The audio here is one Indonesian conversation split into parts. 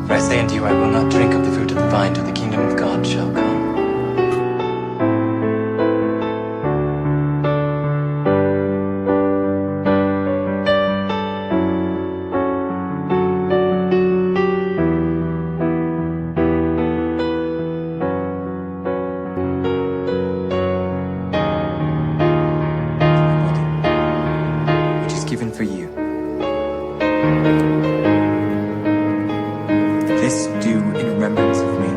For I say unto you, I will not drink of the fruit of the vine till the kingdom of God shall come. Which is given for you. This do in remembrance of me.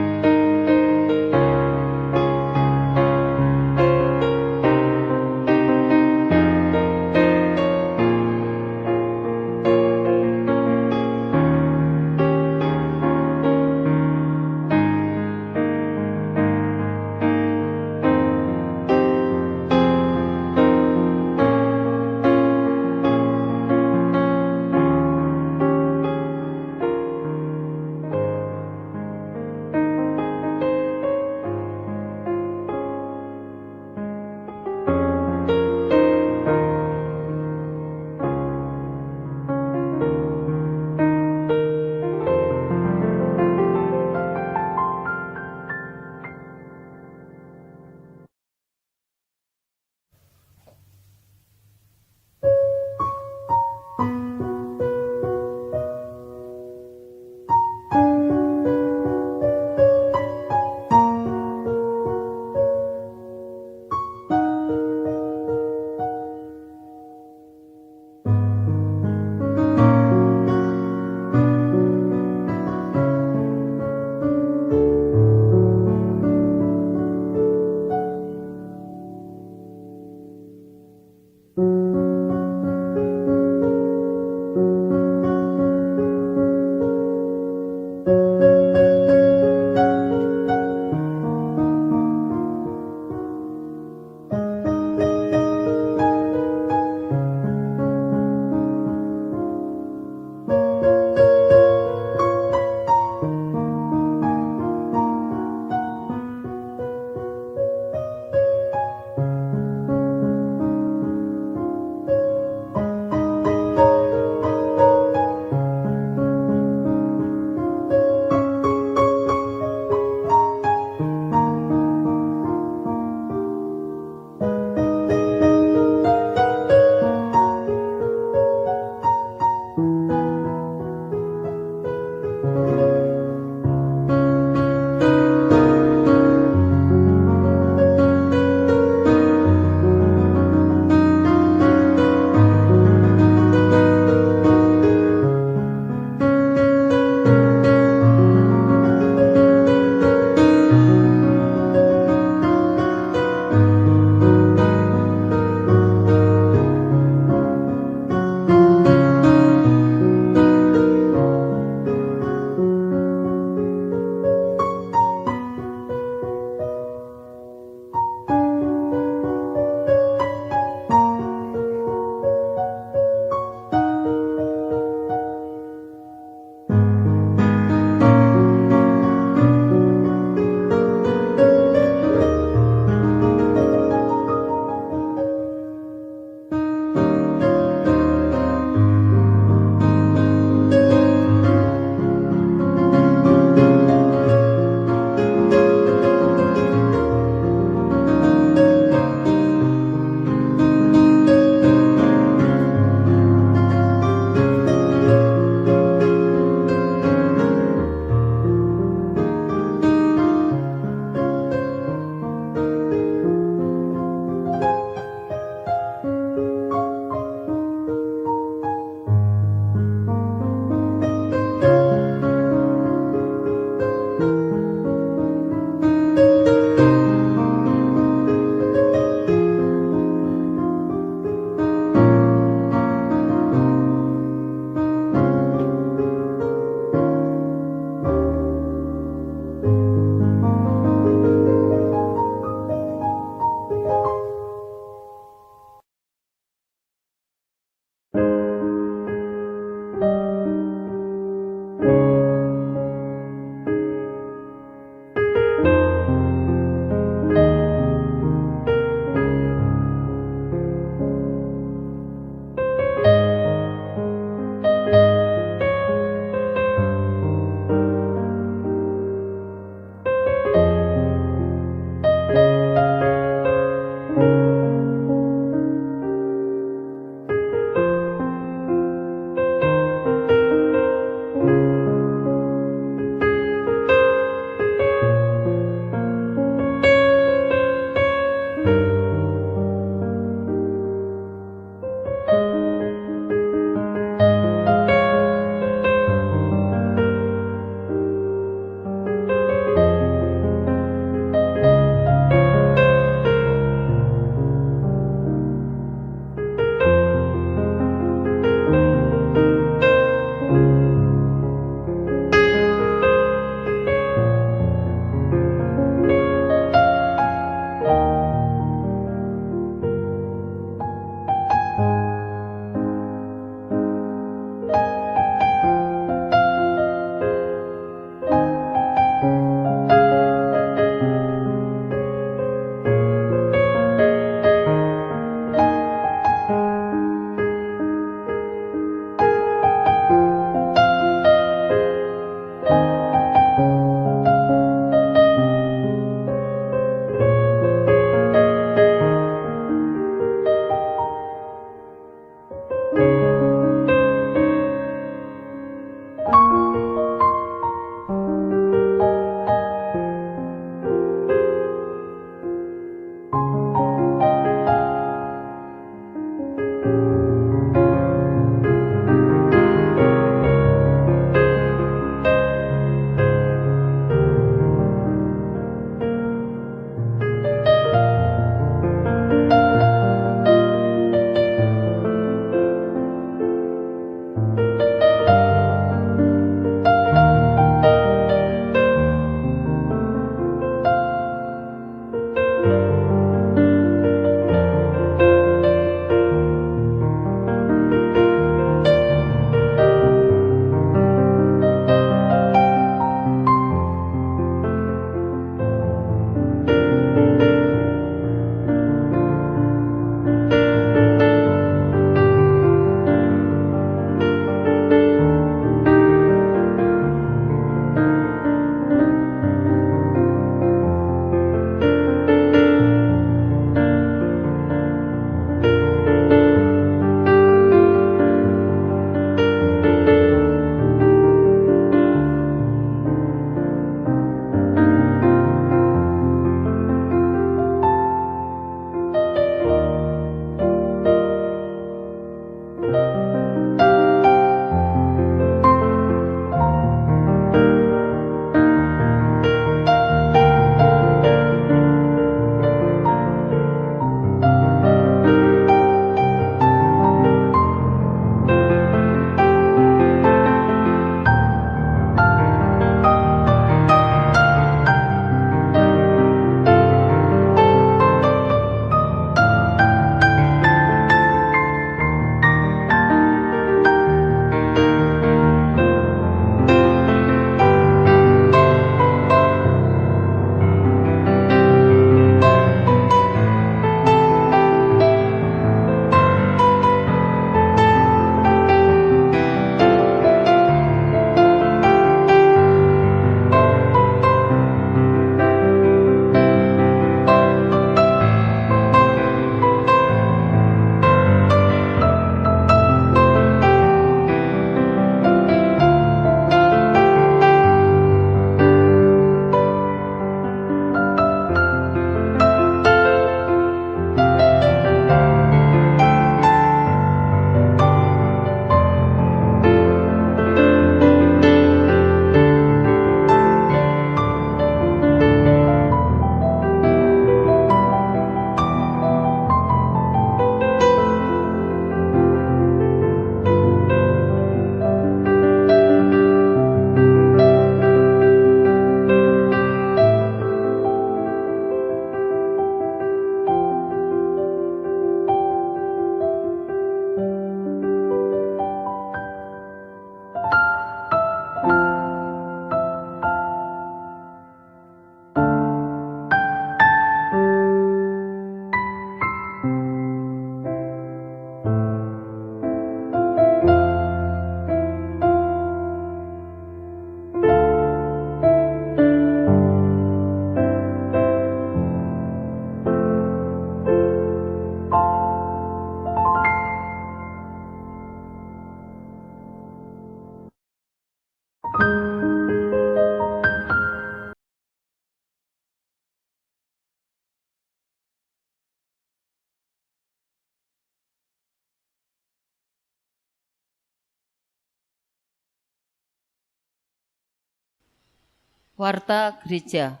Warta Gereja.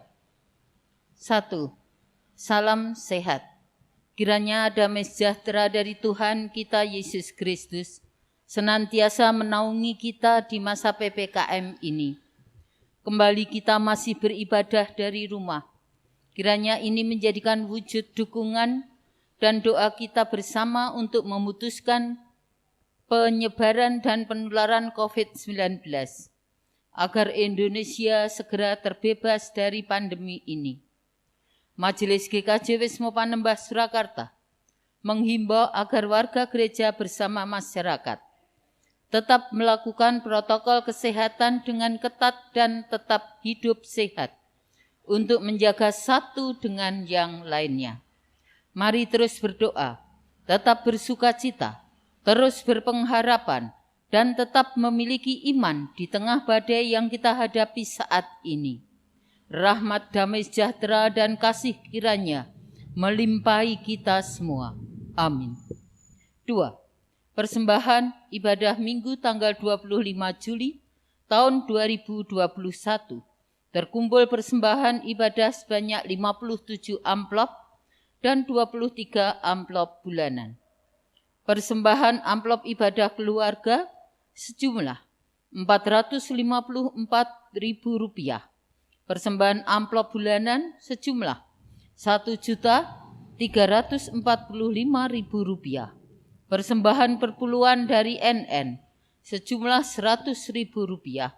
1. Salam sehat. Kiranya damai sejahtera dari Tuhan kita Yesus Kristus senantiasa menaungi kita di masa PPKM ini. Kembali kita masih beribadah dari rumah. Kiranya ini menjadikan wujud dukungan dan doa kita bersama untuk memutuskan penyebaran dan penularan COVID-19. Agar Indonesia segera terbebas dari pandemi ini. Majelis GKJ Wisma Panembah Surakarta menghimbau agar warga gereja bersama masyarakat tetap melakukan protokol kesehatan dengan ketat dan tetap hidup sehat untuk menjaga satu dengan yang lainnya. Mari terus berdoa, tetap bersukacita, terus berpengharapan, dan tetap memiliki iman di tengah badai yang kita hadapi saat ini. Rahmat, damai sejahtera, dan kasih kiranya melimpahi kita semua. Amin. 2. Persembahan ibadah Minggu tanggal 25 Juli tahun 2021. Terkumpul persembahan ibadah sebanyak 57 amplop dan 23 amplop bulanan. Persembahan amplop ibadah keluarga sejumlah Rp454.000. Persembahan amplop bulanan sejumlah Rp1.345.000. Persembahan perpuluhan dari NN sejumlah Rp100.000.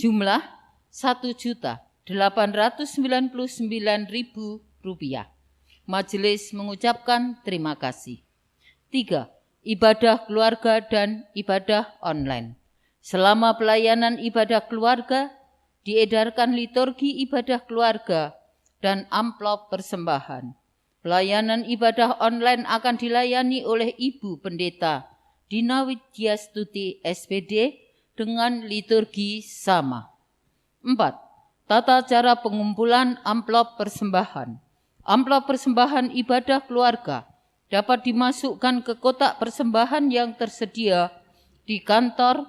Jumlah Rp1.899.000. Majelis mengucapkan terima kasih. 3. Ibadah keluarga dan ibadah online. Selama pelayanan ibadah keluarga, diedarkan liturgi ibadah keluarga dan amplop persembahan. Pelayanan ibadah online akan dilayani oleh Ibu Pendeta Dina Widyastuti SPD dengan liturgi sama. 4. Tata cara pengumpulan amplop persembahan. Amplop persembahan ibadah keluarga dapat dimasukkan ke kotak persembahan yang tersedia di kantor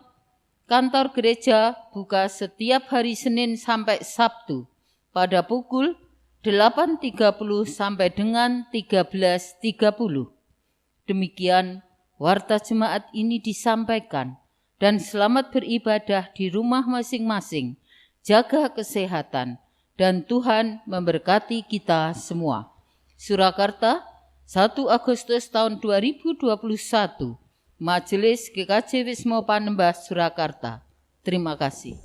gereja buka setiap hari Senin sampai Sabtu pada pukul 8.30 sampai dengan 13.30. Demikian warta jemaat ini disampaikan dan selamat beribadah di rumah masing-masing. Jaga kesehatan dan Tuhan memberkati kita semua. Surakarta, 1 Agustus tahun 2021, Majelis GKJ Wisma Panembah Surakarta. Terima kasih.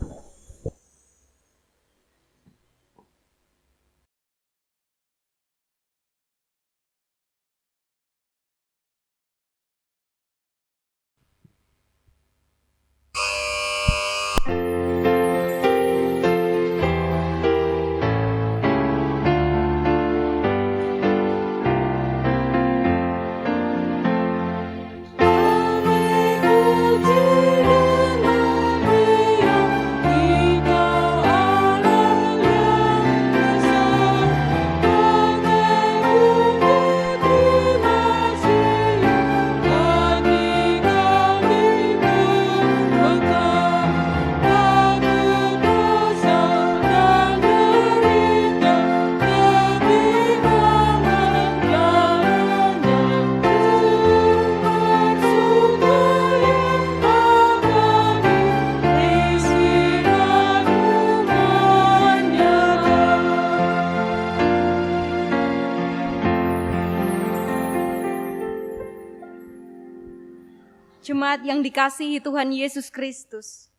Jemaat yang dikasihi Tuhan Yesus Kristus,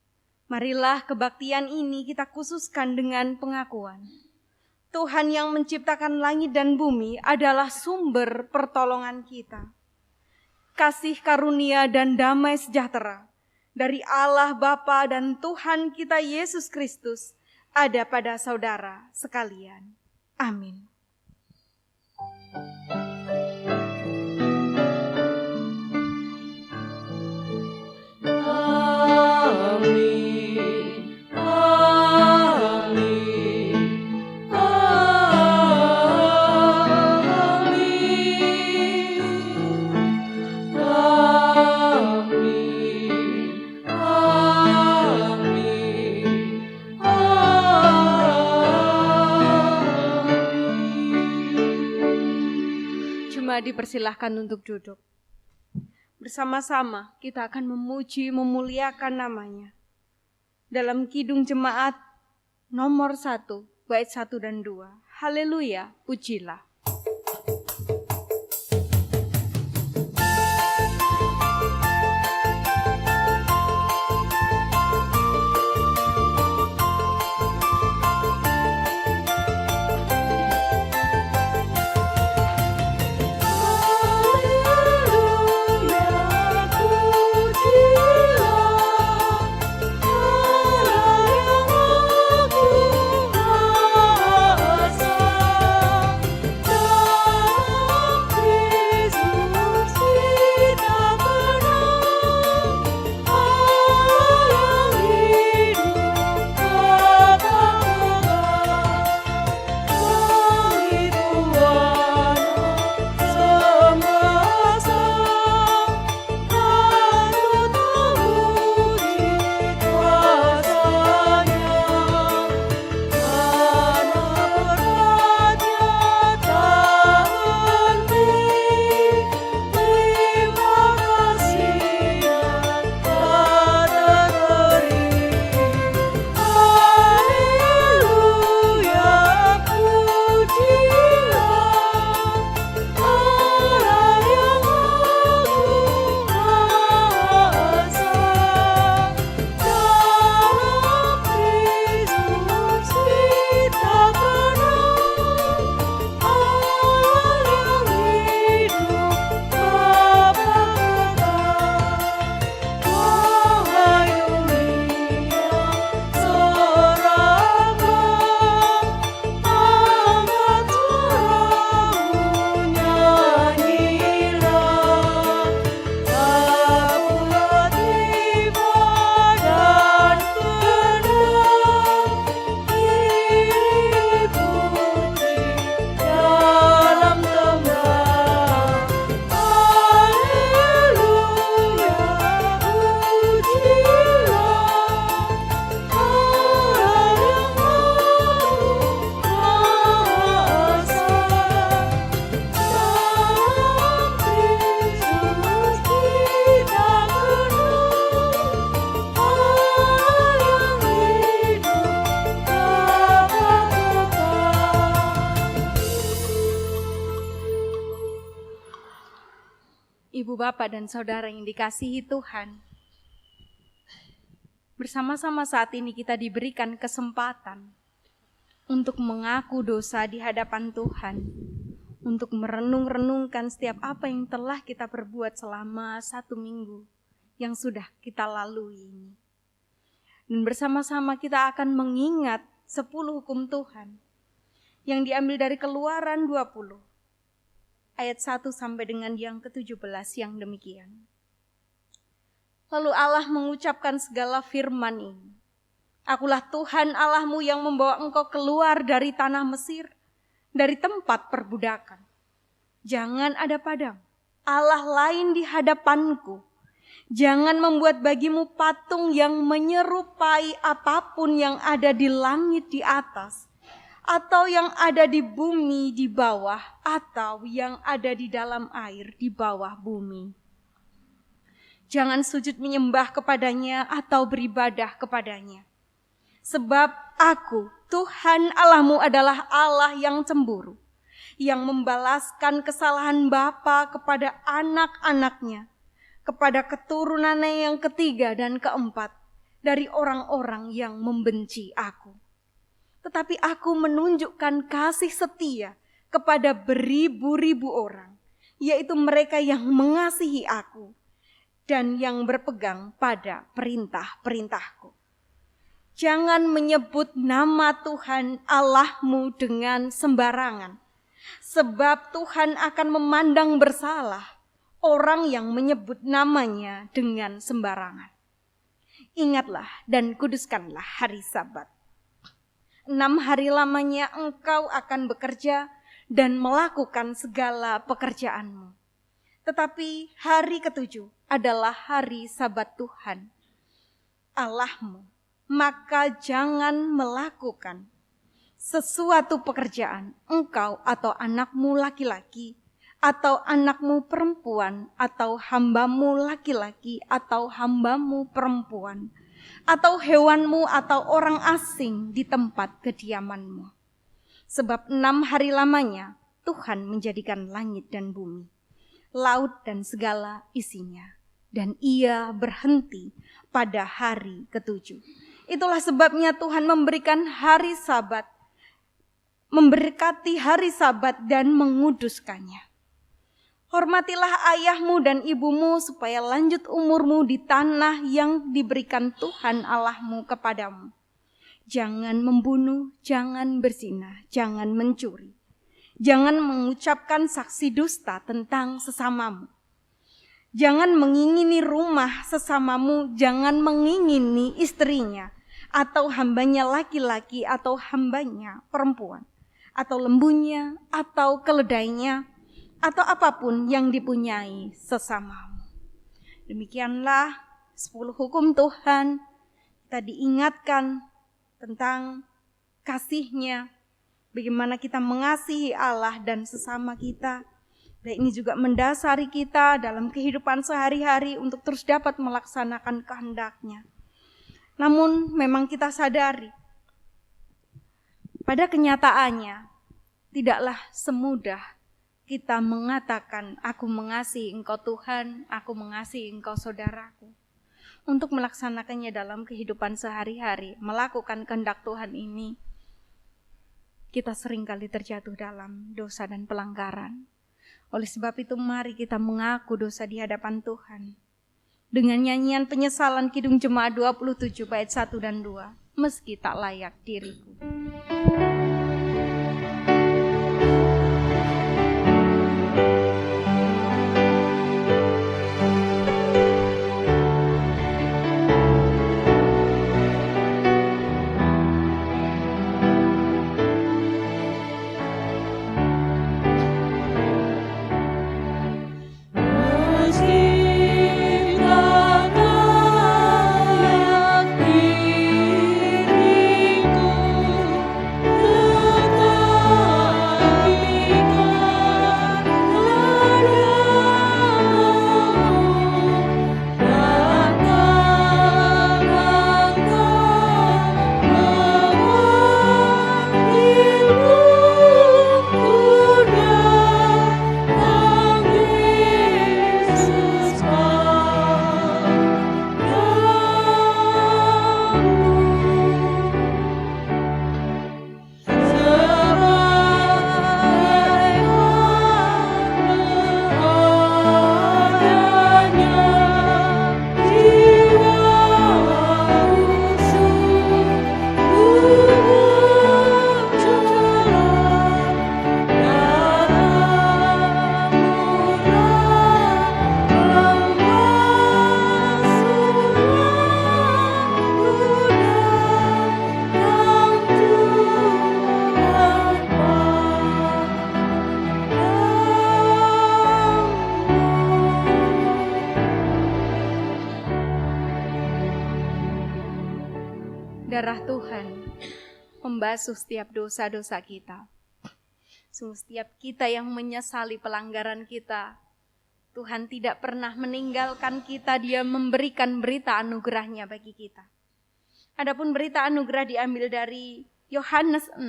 marilah kebaktian ini kita khususkan dengan pengakuan. Tuhan yang menciptakan langit dan bumi adalah sumber pertolongan kita. Kasih karunia dan damai sejahtera dari Allah Bapa dan Tuhan kita Yesus Kristus ada pada saudara sekalian. Amin. semua dipersilahkan untuk duduk. Bersama-sama kita akan memuji, memuliakan namanya. Dalam Kidung Jemaat nomor 1, bait 1 dan 2. Haleluya, pujilah. Ibu, Bapak, dan Saudara yang dikasihi Tuhan, bersama-sama saat ini kita diberikan kesempatan untuk mengaku dosa di hadapan Tuhan, untuk merenung-renungkan setiap apa yang telah kita perbuat selama 1 minggu yang sudah kita lalui ini. Dan bersama-sama kita akan mengingat 10 hukum Tuhan yang diambil dari Keluaran 20. Ayat 1 sampai dengan yang ke-17 yang demikian. Lalu Allah mengucapkan segala firman ini. Akulah Tuhan Allahmu yang membawa engkau keluar dari tanah Mesir, dari tempat perbudakan. Jangan ada padamu Allah lain di hadapanku. Jangan membuat bagimu patung yang menyerupai apapun yang ada di langit di atas, atau yang ada di bumi di bawah, atau yang ada di dalam air di bawah bumi. Jangan sujud menyembah kepadanya atau beribadah kepadanya. Sebab aku, Tuhan Allahmu adalah Allah yang cemburu, yang membalaskan kesalahan bapa kepada anak-anaknya, kepada keturunannya yang ketiga dan keempat, dari orang-orang yang membenci aku. Tetapi aku menunjukkan kasih setia kepada beribu-ribu orang, yaitu mereka yang mengasihi aku dan yang berpegang pada perintah-perintahku. Jangan menyebut nama Tuhan Allahmu dengan sembarangan, sebab Tuhan akan memandang bersalah orang yang menyebut namanya dengan sembarangan. Ingatlah dan kuduskanlah hari Sabat. 6 hari lamanya engkau akan bekerja dan melakukan segala pekerjaanmu. Tetapi hari ke-7 adalah hari Sabat Tuhan Allahmu. Maka jangan melakukan sesuatu pekerjaan engkau atau anakmu laki-laki, atau anakmu perempuan, atau hambamu laki-laki, atau hambamu perempuan, atau hewanmu, atau orang asing di tempat kediamanmu. Sebab 6 hari lamanya Tuhan menjadikan langit dan bumi, laut dan segala isinya, dan Ia berhenti pada hari ke-7. Itulah sebabnya Tuhan memberikan hari Sabat, memberkati hari Sabat dan menguduskannya. Hormatilah ayahmu dan ibumu supaya lanjut umurmu di tanah yang diberikan Tuhan Allahmu kepadamu. Jangan membunuh, jangan berzina, jangan mencuri. Jangan mengucapkan saksi dusta tentang sesamamu. Jangan mengingini rumah sesamamu, jangan mengingini istrinya, atau hambanya laki-laki, atau hambanya perempuan, atau lembunya, atau keledainya, atau apapun yang dipunyai sesamamu. Demikianlah 10 hukum Tuhan. Kita diingatkan tentang kasih-Nya, bagaimana kita mengasihi Allah dan sesama kita. Dan ini juga mendasari kita dalam kehidupan sehari-hari untuk terus dapat melaksanakan kehendak-Nya. Namun memang kita sadari, pada kenyataannya tidaklah semudah kita mengatakan, aku mengasihi engkau Tuhan, aku mengasihi engkau saudaraku. Untuk melaksanakannya dalam kehidupan sehari-hari, melakukan kehendak Tuhan ini, kita seringkali terjatuh dalam dosa dan pelanggaran. Oleh sebab itu mari kita mengaku dosa di hadapan Tuhan. Dengan nyanyian penyesalan Kidung Jemaat 27 bait 1 dan 2, meski tak layak diriku. Darah Tuhan membasuh setiap dosa-dosa kita. Setiap kita yang menyesali pelanggaran kita, Tuhan tidak pernah meninggalkan kita, Dia memberikan berita anugerah-Nya bagi kita. Adapun berita anugerah diambil dari Yohanes 6,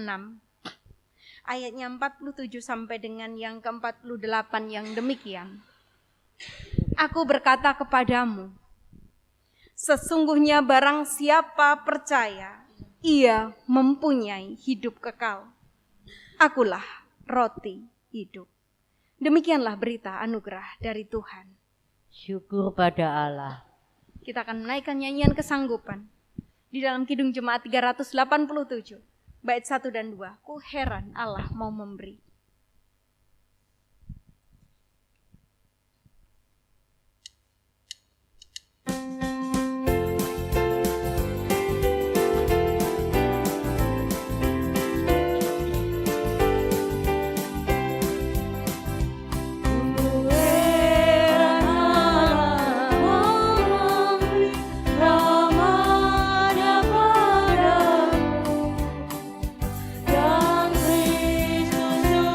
ayatnya 47 sampai dengan yang ke-48 yang demikian. Aku berkata kepadamu, sesungguhnya barang siapa percaya, ia mempunyai hidup kekal. Akulah roti hidup. Demikianlah berita anugerah dari Tuhan. Syukur pada Allah. Kita akan menaikkan nyanyian kesanggupan di dalam Kidung Jemaat 387, bait 1 dan 2. Ku heran Allah mau memberi. Dan Kristus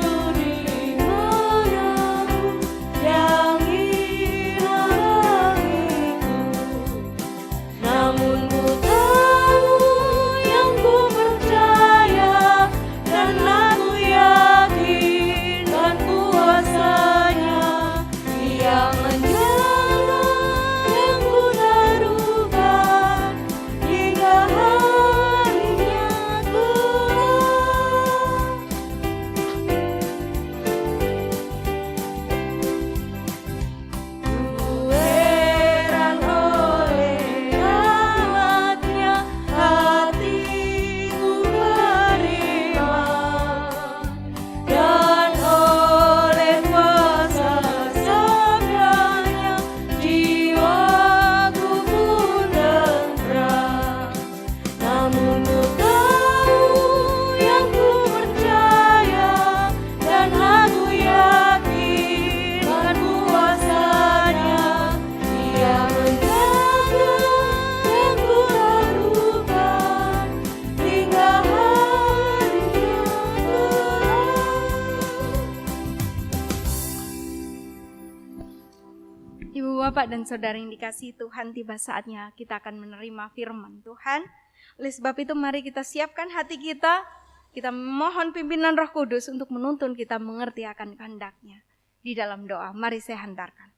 Ibu, Bapak, dan Saudara yang dikasihi Tuhan, tiba saatnya kita akan menerima firman Tuhan. Oleh sebab itu mari kita siapkan hati kita. Kita mohon pimpinan Roh Kudus untuk menuntun kita mengerti akan kehendak-Nya. Di dalam doa, mari saya hantarkan.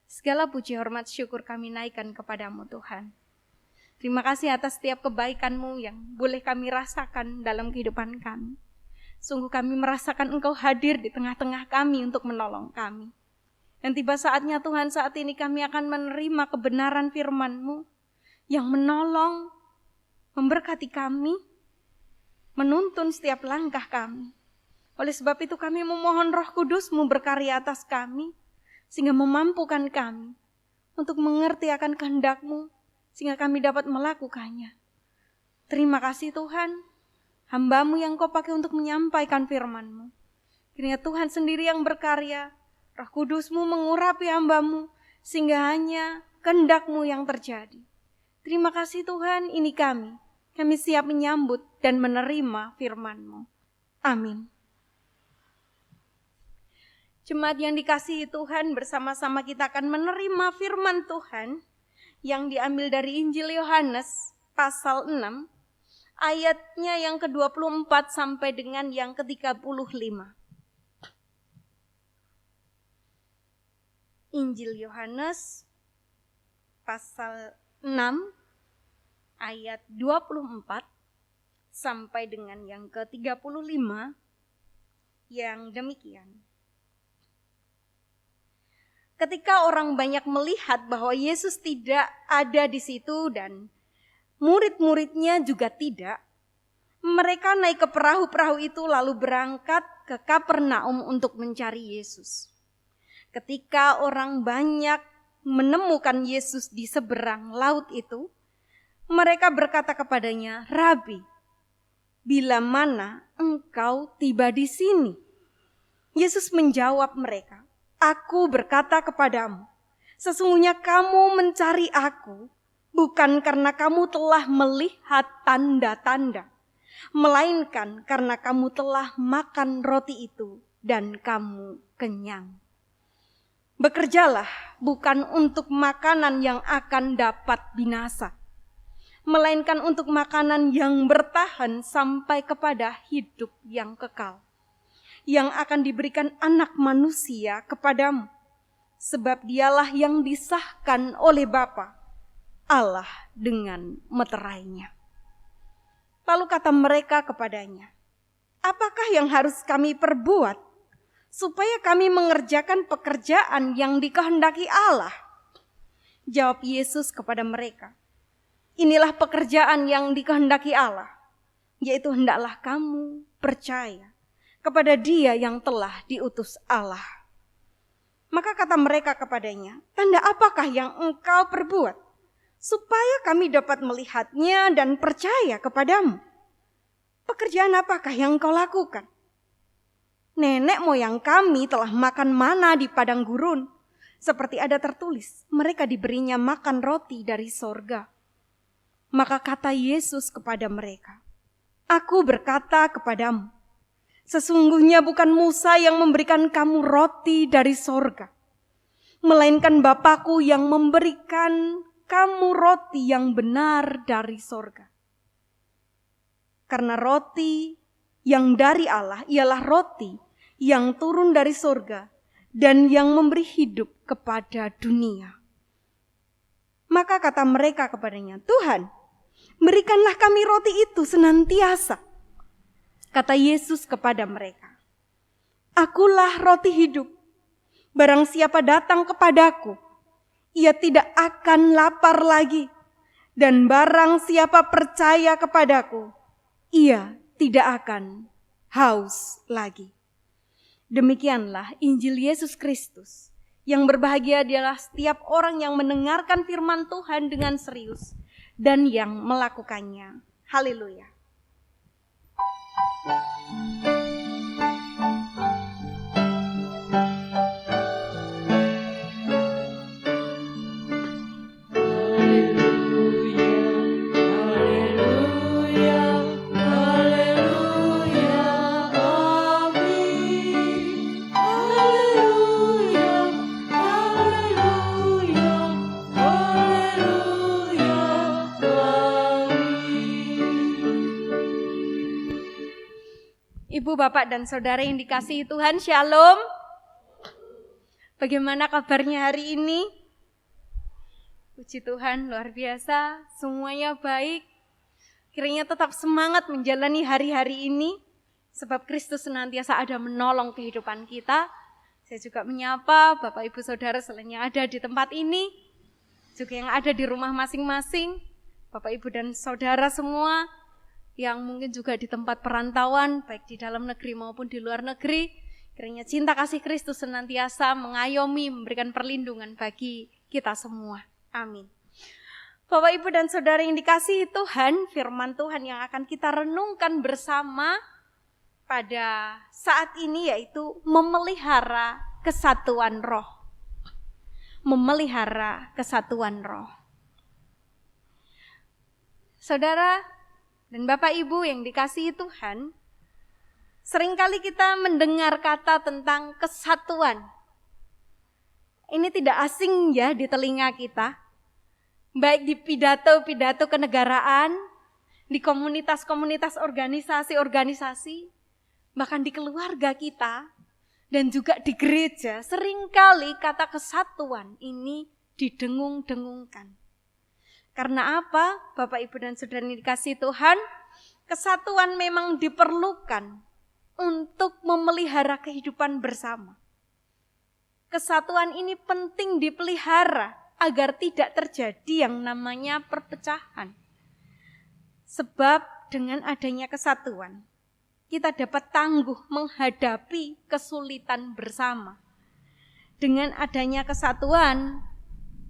Segala puji, hormat, syukur kami naikkan kepadamu Tuhan. Terima kasih atas setiap kebaikan-Mu yang boleh kami rasakan dalam kehidupan kami. Sungguh kami merasakan Engkau hadir di tengah-tengah kami untuk menolong kami. Dan tiba saatnya Tuhan, saat ini kami akan menerima kebenaran firman-Mu yang menolong, memberkati kami, menuntun setiap langkah kami. Oleh sebab itu kami memohon Roh Kudus-Mu berkarya atas kami, sehingga memampukan kami untuk mengerti akan kehendak-Mu, sehingga kami dapat melakukannya. Terima kasih Tuhan. Hamba-Mu yang Kau pakai untuk menyampaikan firman-Mu. Kiranya Tuhan sendiri yang berkarya, Roh Kudus-Mu mengurapi hamba-Mu, sehingga hanya kehendak-Mu yang terjadi. Terima kasih Tuhan, ini kami. Kami siap menyambut dan menerima firman-Mu. Amin. Jemaat yang dikasihi Tuhan, bersama-sama kita akan menerima firman Tuhan yang diambil dari Injil Yohanes pasal 6. Ayatnya yang ke-24 sampai dengan yang ke-35. Injil Yohanes pasal 6 ayat 24 sampai dengan yang ke-35 yang demikian. Ketika orang banyak melihat bahwa Yesus tidak ada di situ dan murid-muridnya juga tidak, mereka naik ke perahu-perahu itu lalu berangkat ke Kapernaum untuk mencari Yesus. Ketika orang banyak menemukan Yesus di seberang laut itu, mereka berkata kepadanya, "Rabi, bila mana engkau tiba di sini?" Yesus menjawab mereka, "Aku berkata kepadamu, sesungguhnya kamu mencari aku bukan karena kamu telah melihat tanda-tanda, melainkan karena kamu telah makan roti itu dan kamu kenyang. Bekerjalah bukan untuk makanan yang akan dapat binasa, melainkan untuk makanan yang bertahan sampai kepada hidup yang kekal, yang akan diberikan Anak Manusia kepadamu, sebab Dialah yang disahkan oleh Bapa, Allah dengan meterainya." Lalu kata mereka kepadanya, "Apakah yang harus kami perbuat supaya kami mengerjakan pekerjaan yang dikehendaki Allah?" Jawab Yesus kepada mereka, "Inilah pekerjaan yang dikehendaki Allah, yaitu hendaklah kamu percaya kepada Dia yang telah diutus Allah." Maka kata mereka kepadanya, "Tanda apakah yang engkau perbuat supaya kami dapat melihatnya dan percaya kepadamu? Pekerjaan apakah yang engkau lakukan? Nenek moyang kami telah makan mana di padang gurun, seperti ada tertulis, mereka diberinya makan roti dari sorga." Maka kata Yesus kepada mereka, "Aku berkata kepadamu, sesungguhnya bukan Musa yang memberikan kamu roti dari sorga, melainkan Bapa-Ku yang memberikan kamu roti yang benar dari sorga. Karena roti yang dari Allah ialah roti yang turun dari sorga dan yang memberi hidup kepada dunia." Maka kata mereka kepadanya, "Tuhan, berikanlah kami roti itu senantiasa." Kata Yesus kepada mereka, "Akulah roti hidup. Barang siapa datang kepadaku, ia tidak akan lapar lagi. Dan barang siapa percaya kepadaku, ia tidak akan haus lagi." Demikianlah Injil Yesus Kristus. Yang berbahagia adalah setiap orang yang mendengarkan firman Tuhan dengan serius dan yang melakukannya. Haleluya. Haleluya, amin. Haleluya. Ibu, Bapak, dan Saudara yang dikasihi Tuhan, Shalom. Bagaimana kabarnya hari ini? Puji Tuhan, luar biasa, semuanya baik. Kiranya tetap semangat menjalani hari-hari ini, sebab Kristus senantiasa ada menolong kehidupan kita. Saya juga menyapa Bapak Ibu Saudara selain yang ada di tempat ini, juga yang ada di rumah masing-masing, Bapak Ibu dan Saudara semua, yang mungkin juga di tempat perantauan, baik di dalam negeri maupun di luar negeri. Kiranya cinta kasih Kristus senantiasa mengayomi, memberikan perlindungan bagi kita semua. Amin. Bapak, Ibu, dan Saudara yang dikasihi Tuhan, firman Tuhan yang akan kita renungkan bersama pada saat ini yaitu memelihara kesatuan roh. Memelihara kesatuan roh. Saudara dan Bapak Ibu yang dikasihi Tuhan, seringkali kita mendengar kata tentang kesatuan. Ini tidak asing ya di telinga kita. Baik di pidato-pidato kenegaraan, di komunitas-komunitas organisasi-organisasi, bahkan di keluarga kita, dan juga di gereja, seringkali kata kesatuan ini didengung-dengungkan. Karena apa? Bapak, Ibu, dan Saudara yang dikasihi Tuhan, kesatuan memang diperlukan untuk memelihara kehidupan bersama. Kesatuan ini penting dipelihara agar tidak terjadi yang namanya perpecahan. Sebab dengan adanya kesatuan, kita dapat tangguh menghadapi kesulitan bersama. Dengan adanya kesatuan,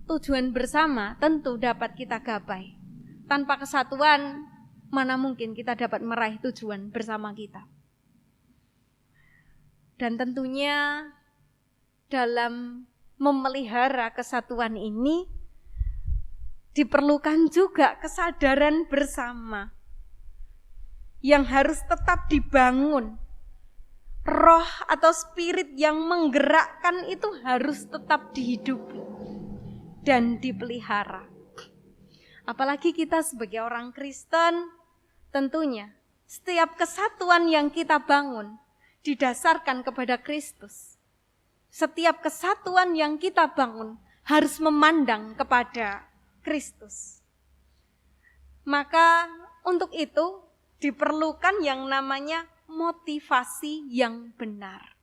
tujuan bersama tentu dapat kita gapai. Tanpa kesatuan, mana mungkin kita dapat meraih tujuan bersama kita. Dan tentunya dalam memelihara kesatuan ini diperlukan juga kesadaran bersama yang harus tetap dibangun. Roh atau spirit yang menggerakkan itu harus tetap dihidupi dan dipelihara. Apalagi kita sebagai orang Kristen, tentunya setiap kesatuan yang kita bangun didasarkan kepada Kristus. Setiap kesatuan yang kita bangun harus memandang kepada Kristus. Maka untuk itu diperlukan yang namanya motivasi yang benar.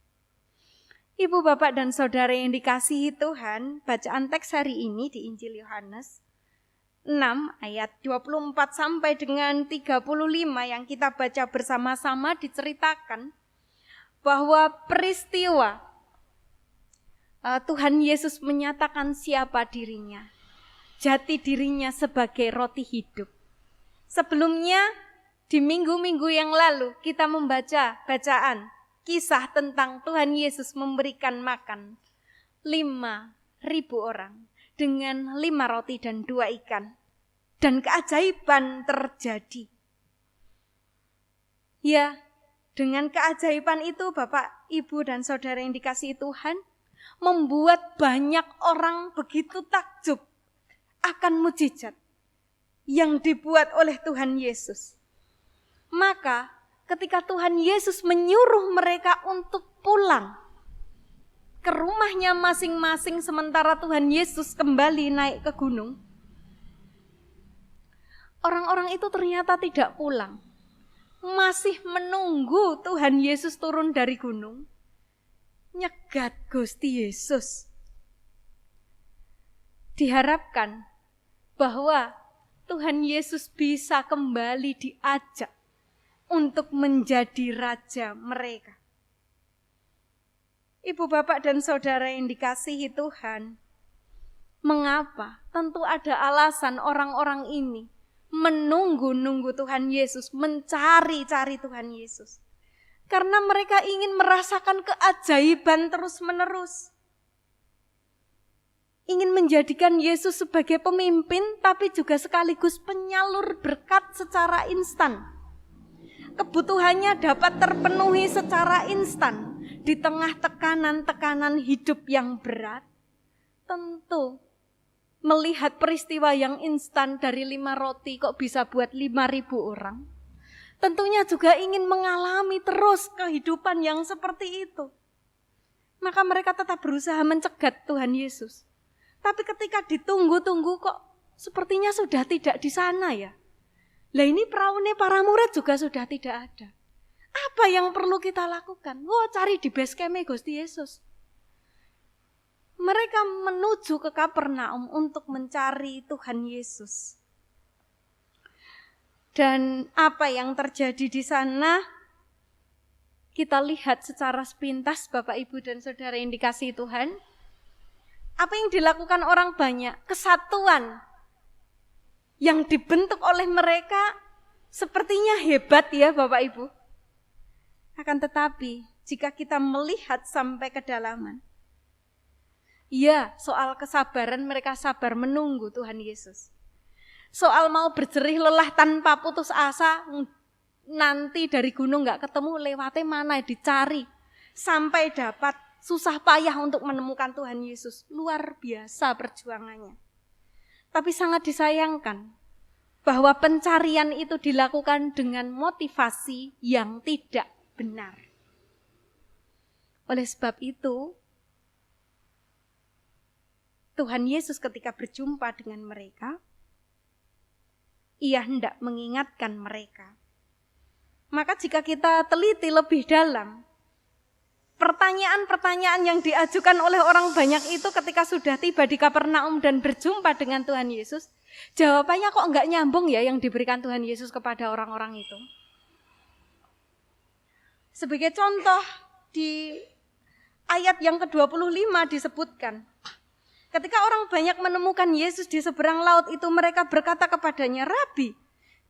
Ibu, Bapak, dan Saudara yang dikasihi Tuhan, bacaan teks hari ini di Injil Yohanes 6 ayat 24 sampai dengan 35 yang kita baca bersama-sama diceritakan bahwa peristiwa Tuhan Yesus menyatakan siapa dirinya, jati dirinya sebagai roti hidup. Sebelumnya di minggu-minggu yang lalu kita membaca bacaan kisah tentang Tuhan Yesus memberikan makan 5.000 orang dengan 5 roti dan 2 ikan. Dan keajaiban terjadi. Ya, dengan keajaiban itu Bapak, Ibu, dan Saudara yang dikasihi Tuhan, membuat banyak orang begitu takjub akan mukjizat yang dibuat oleh Tuhan Yesus. Maka ketika Tuhan Yesus menyuruh mereka untuk pulang ke rumahnya masing-masing sementara Tuhan Yesus kembali naik ke gunung, orang-orang itu ternyata tidak pulang. Masih menunggu Tuhan Yesus turun dari gunung. Nyegat Gusti Yesus. Diharapkan bahwa Tuhan Yesus bisa kembali diajak untuk menjadi raja mereka. Ibu, Bapak, dan Saudara yang dikasihi Tuhan, mengapa? Tentu ada alasan orang-orang ini menunggu-nunggu Tuhan Yesus, mencari-cari Tuhan Yesus. Karena mereka ingin merasakan keajaiban terus-menerus. Ingin menjadikan Yesus sebagai pemimpin, tapi juga sekaligus penyalur berkat secara instan. Kebutuhannya dapat terpenuhi secara instan di tengah tekanan-tekanan hidup yang berat. Tentu melihat peristiwa yang instan dari 5 roti kok bisa buat 5.000 orang. tentunya juga ingin mengalami terus kehidupan yang seperti itu. Maka mereka tetap berusaha mencegat Tuhan Yesus. Tapi ketika ditunggu-tunggu kok sepertinya sudah tidak di sana ya. Lah ini peraune para murid juga sudah tidak ada. Apa yang perlu kita lakukan? Cari di base camp Gusti Yesus. Mereka menuju ke Kapernaum untuk mencari Tuhan Yesus. Dan apa yang terjadi di sana, kita lihat secara sepintas Bapak Ibu dan Saudara yang dikasihi Tuhan. Apa yang dilakukan orang banyak, kesatuan yang dibentuk oleh mereka sepertinya hebat ya Bapak Ibu. Akan tetapi jika kita melihat sampai kedalaman, ya soal kesabaran mereka sabar menunggu Tuhan Yesus. Soal mau berjerih lelah tanpa putus asa, nanti dari gunung gak ketemu, lewatnya mana dicari. Sampai dapat, susah payah untuk menemukan Tuhan Yesus. Luar biasa perjuangannya. Tapi sangat disayangkan bahwa pencarian itu dilakukan dengan motivasi yang tidak benar. Oleh sebab itu, Tuhan Yesus ketika berjumpa dengan mereka, Ia hendak mengingatkan mereka. Maka jika kita teliti lebih dalam, pertanyaan-pertanyaan yang diajukan oleh orang banyak itu ketika sudah tiba di Kapernaum dan berjumpa dengan Tuhan Yesus, jawabannya kok enggak nyambung ya yang diberikan Tuhan Yesus kepada orang-orang itu. Sebagai contoh di ayat yang ke-25 disebutkan, ketika orang banyak menemukan Yesus di seberang laut itu, mereka berkata kepadanya, "Rabi,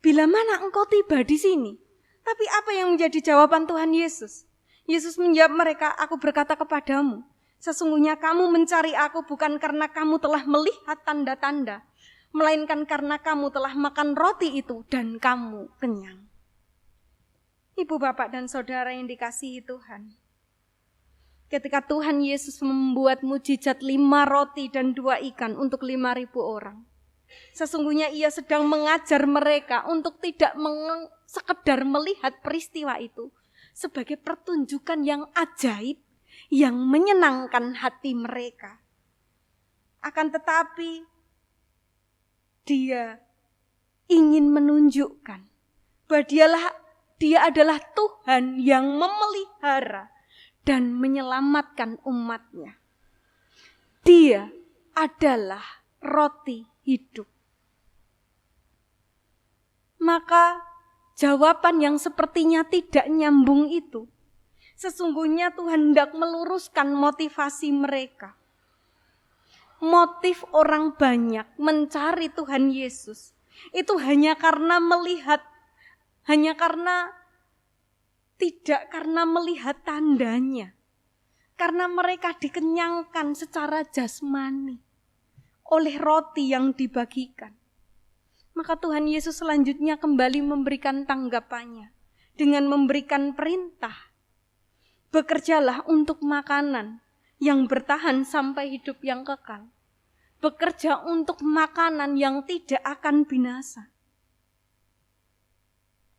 bila mana engkau tiba di sini?" Tapi apa yang menjadi jawaban Tuhan Yesus? Yesus menjawab mereka, "Aku berkata kepadamu, sesungguhnya kamu mencari aku bukan karena kamu telah melihat tanda-tanda, melainkan karena kamu telah makan roti itu dan kamu kenyang." Ibu, bapak, dan saudara yang dikasihi Tuhan, ketika Tuhan Yesus membuat mujizat 5 roti dan 2 ikan untuk 5.000 orang, sesungguhnya Ia sedang mengajar mereka untuk tidak sekedar melihat peristiwa itu sebagai pertunjukan yang ajaib, yang menyenangkan hati mereka. Akan tetapi, Dia ingin menunjukkan bahwa Dia adalah Tuhan yang memelihara dan menyelamatkan umatnya. Dia adalah roti hidup. Maka jawaban yang sepertinya tidak nyambung itu, sesungguhnya Tuhan hendak meluruskan motivasi mereka. Motif orang banyak mencari Tuhan Yesus itu hanya karena tidak karena melihat tandanya. Karena mereka dikenyangkan secara jasmani oleh roti yang dibagikan. Maka Tuhan Yesus selanjutnya kembali memberikan tanggapannya dengan memberikan perintah. Bekerjalah untuk makanan yang bertahan sampai hidup yang kekal. Bekerja untuk makanan yang tidak akan binasa.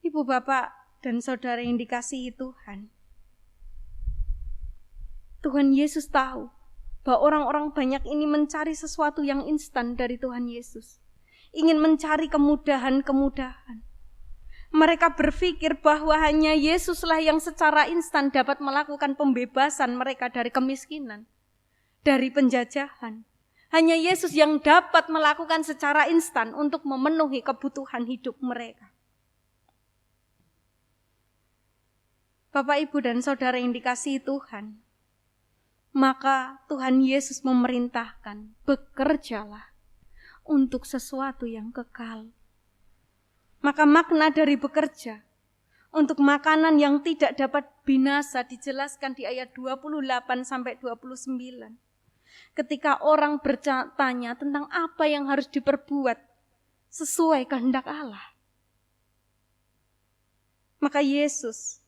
Ibu, bapak, dan saudara yang dikasihi Tuhan, Tuhan Yesus tahu bahwa orang-orang banyak ini mencari sesuatu yang instan dari Tuhan Yesus. Ingin mencari kemudahan-kemudahan. Mereka berpikir bahwa hanya Yesuslah yang secara instan dapat melakukan pembebasan mereka dari kemiskinan, dari penjajahan. Hanya Yesus yang dapat melakukan secara instan untuk memenuhi kebutuhan hidup mereka. Bapak, Ibu, dan saudara yang dikasihi Tuhan, maka Tuhan Yesus memerintahkan, bekerjalah untuk sesuatu yang kekal. Maka makna dari bekerja untuk makanan yang tidak dapat binasa dijelaskan di ayat 28 sampai 29. Ketika orang bertanya tentang apa yang harus diperbuat sesuai kehendak Allah, maka Yesus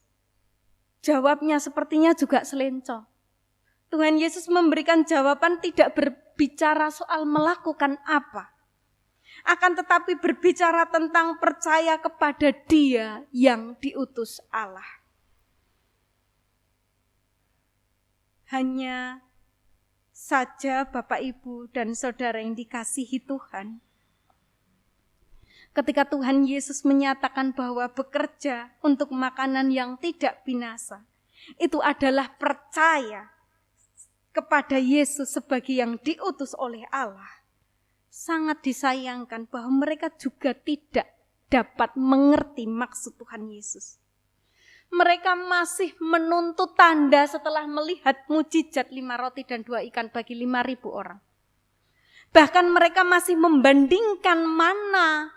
jawabnya sepertinya juga selencong. Tuhan Yesus memberikan jawaban tidak berbicara soal melakukan apa. akan tetapi berbicara tentang percaya kepada Dia yang diutus Allah. Hanya saja Bapak, Ibu, dan Saudara yang dikasihi Tuhan, ketika Tuhan Yesus menyatakan bahwa bekerja untuk makanan yang tidak binasa, itu adalah percaya kepada Yesus sebagai yang diutus oleh Allah. Sangat disayangkan bahwa mereka juga tidak dapat mengerti maksud Tuhan Yesus. Mereka masih menuntut tanda setelah melihat mujizat 5 roti dan 2 ikan bagi 5.000 orang. Bahkan mereka masih membandingkan mana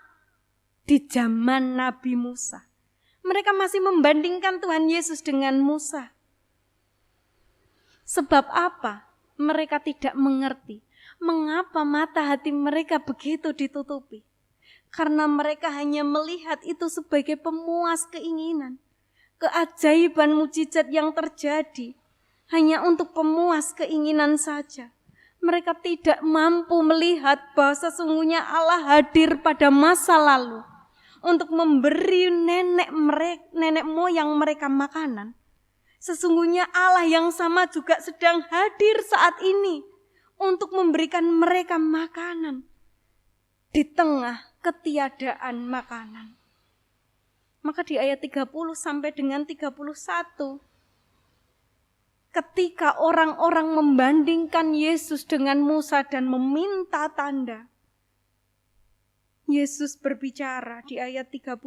di zaman Nabi Musa. Mereka masih membandingkan Tuhan Yesus dengan Musa. Sebab apa? Mereka tidak mengerti. Mengapa mata hati mereka begitu ditutupi? Karena mereka hanya melihat itu sebagai pemuas keinginan. Keajaiban mujizat yang terjadi hanya untuk pemuas keinginan saja. Mereka tidak mampu melihat bahwa sesungguhnya Allah hadir pada masa lalu untuk memberi nenek moyang mereka makanan. Sesungguhnya Allah yang sama juga sedang hadir saat ini untuk memberikan mereka makanan di tengah ketiadaan makanan. Maka di ayat 30 sampai dengan 31, ketika orang-orang membandingkan Yesus dengan Musa dan meminta tanda, Yesus berbicara di ayat 32.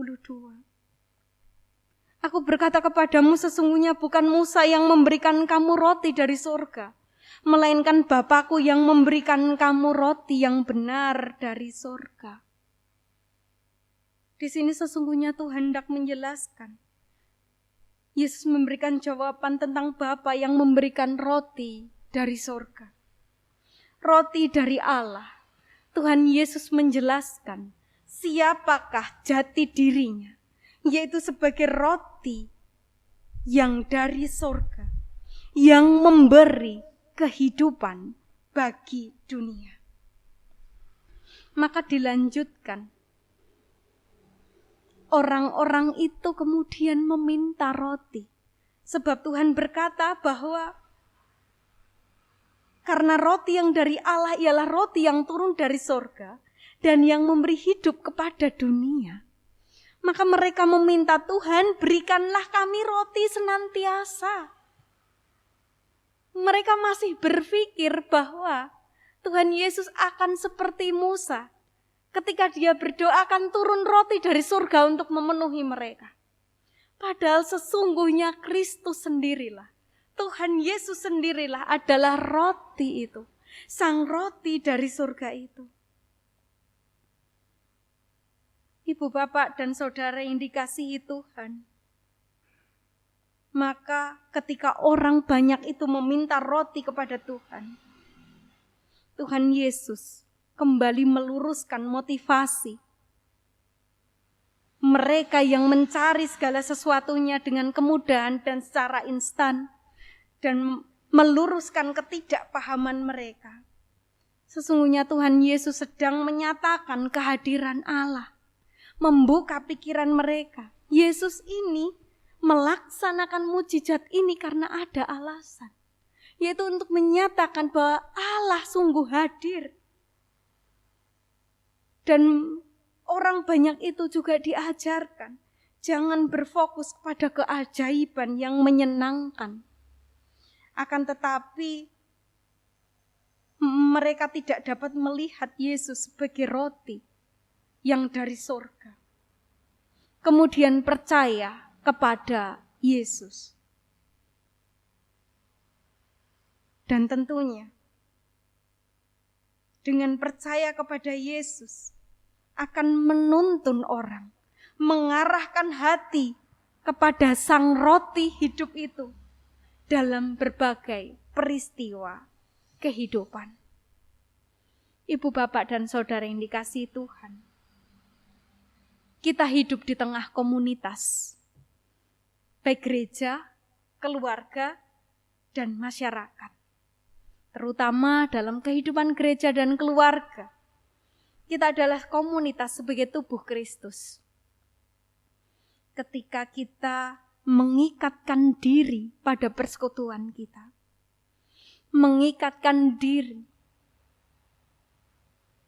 Aku berkata kepadamu, sesungguhnya bukan Musa yang memberikan kamu roti dari surga, melainkan Bapa-Ku yang memberikan kamu roti yang benar dari surga. Di sini sesungguhnya Tuhan hendak menjelaskan. Yesus memberikan jawaban tentang Bapa yang memberikan roti dari surga. Roti dari Allah. Tuhan Yesus menjelaskan siapakah jati dirinya, yaitu sebagai roti yang dari surga, yang memberi kehidupan bagi dunia. Maka dilanjutkan, orang-orang itu kemudian meminta roti. Sebab Tuhan berkata bahwa karena roti yang dari Allah ialah roti yang turun dari surga dan yang memberi hidup kepada dunia. Maka mereka meminta, Tuhan, berikanlah kami roti senantiasa. Mereka masih berpikir bahwa Tuhan Yesus akan seperti Musa. Ketika dia berdoa akan turun roti dari surga untuk memenuhi mereka. Padahal sesungguhnya Kristus sendirilah, Tuhan Yesus sendirilah adalah roti itu. Sang roti dari surga itu. Ibu, bapak, dan saudara yang dikasihi Tuhan. Maka ketika orang banyak itu meminta roti kepada Tuhan, Tuhan Yesus kembali meluruskan motivasi mereka yang mencari segala sesuatunya dengan kemudahan dan secara instan, dan meluruskan ketidakpahaman mereka. Sesungguhnya Tuhan Yesus sedang menyatakan kehadiran Allah, membuka pikiran mereka. Yesus ini melaksanakan mujizat ini karena ada alasan, yaitu untuk menyatakan bahwa Allah sungguh hadir. Dan orang banyak itu juga diajarkan, jangan berfokus pada keajaiban yang menyenangkan. Akan tetapi mereka tidak dapat melihat Yesus sebagai roti yang dari surga. Kemudian percaya kepada Yesus. Dan tentunya dengan percaya kepada Yesus akan menuntun orang, mengarahkan hati kepada sang roti hidup itu dalam berbagai peristiwa kehidupan. Ibu, bapak, dan saudara yang dikasihi Tuhan, kita hidup di tengah komunitas, baik gereja, keluarga, dan masyarakat. Terutama dalam kehidupan gereja dan keluarga, Kita adalah komunitas sebagai tubuh Kristus. Ketika kita mengikatkan diri pada persekutuan kita, mengikatkan diri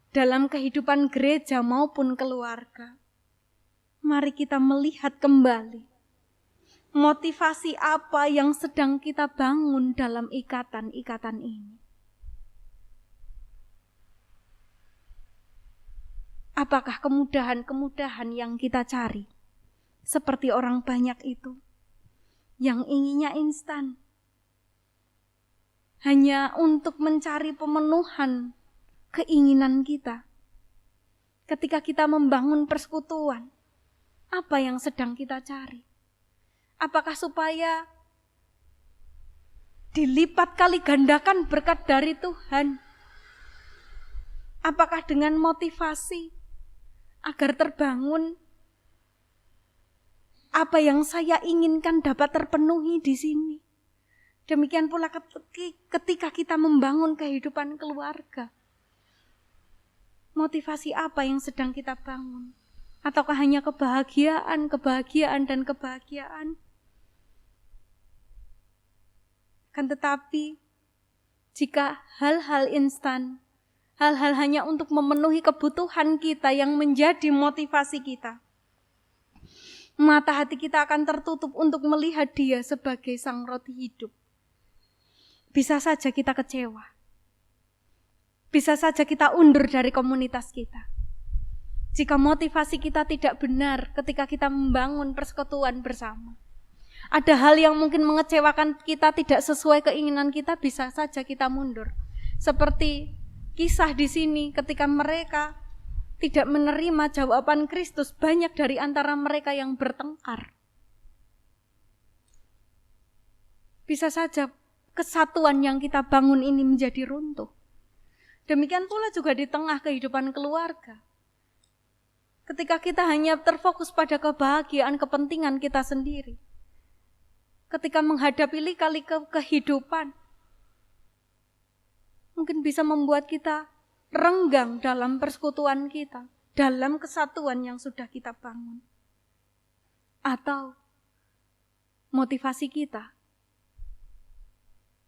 dalam kehidupan gereja maupun keluarga, mari kita melihat kembali motivasi apa yang sedang kita bangun dalam ikatan-ikatan ini. Apakah kemudahan-kemudahan yang kita cari seperti orang banyak itu yang inginnya instan, hanya untuk mencari pemenuhan keinginan kita? Ketika kita membangun persekutuan, apa yang sedang kita cari? Apakah supaya dilipat kali gandakan berkat dari Tuhan? Apakah dengan motivasi agar terbangun apa yang saya inginkan dapat terpenuhi di sini? Demikian pula ketika kita membangun kehidupan keluarga. Motivasi apa yang sedang kita bangun? Ataukah hanya kebahagiaan, dan kebahagiaan? Kan tetapi, jika hal-hal instan, hal-hal hanya untuk memenuhi kebutuhan kita yang menjadi motivasi kita, mata hati kita akan tertutup untuk melihat Dia sebagai Sang Roti hidup. Bisa saja kita kecewa. Bisa saja kita undur dari komunitas kita. Jika motivasi kita tidak benar ketika kita membangun persekutuan bersama. Ada hal yang mungkin mengecewakan kita, tidak sesuai keinginan kita, bisa saja kita mundur. Seperti kisah di sini ketika mereka tidak menerima jawaban Kristus, banyak dari antara mereka yang bertengkar. Bisa saja kesatuan yang kita bangun ini menjadi runtuh. Demikian pula juga di tengah kehidupan keluarga. Ketika kita hanya terfokus pada kebahagiaan, kepentingan kita sendiri. Ketika menghadapi lika-liku kehidupan, mungkin bisa membuat kita renggang dalam persekutuan kita, dalam kesatuan yang sudah kita bangun. Atau motivasi kita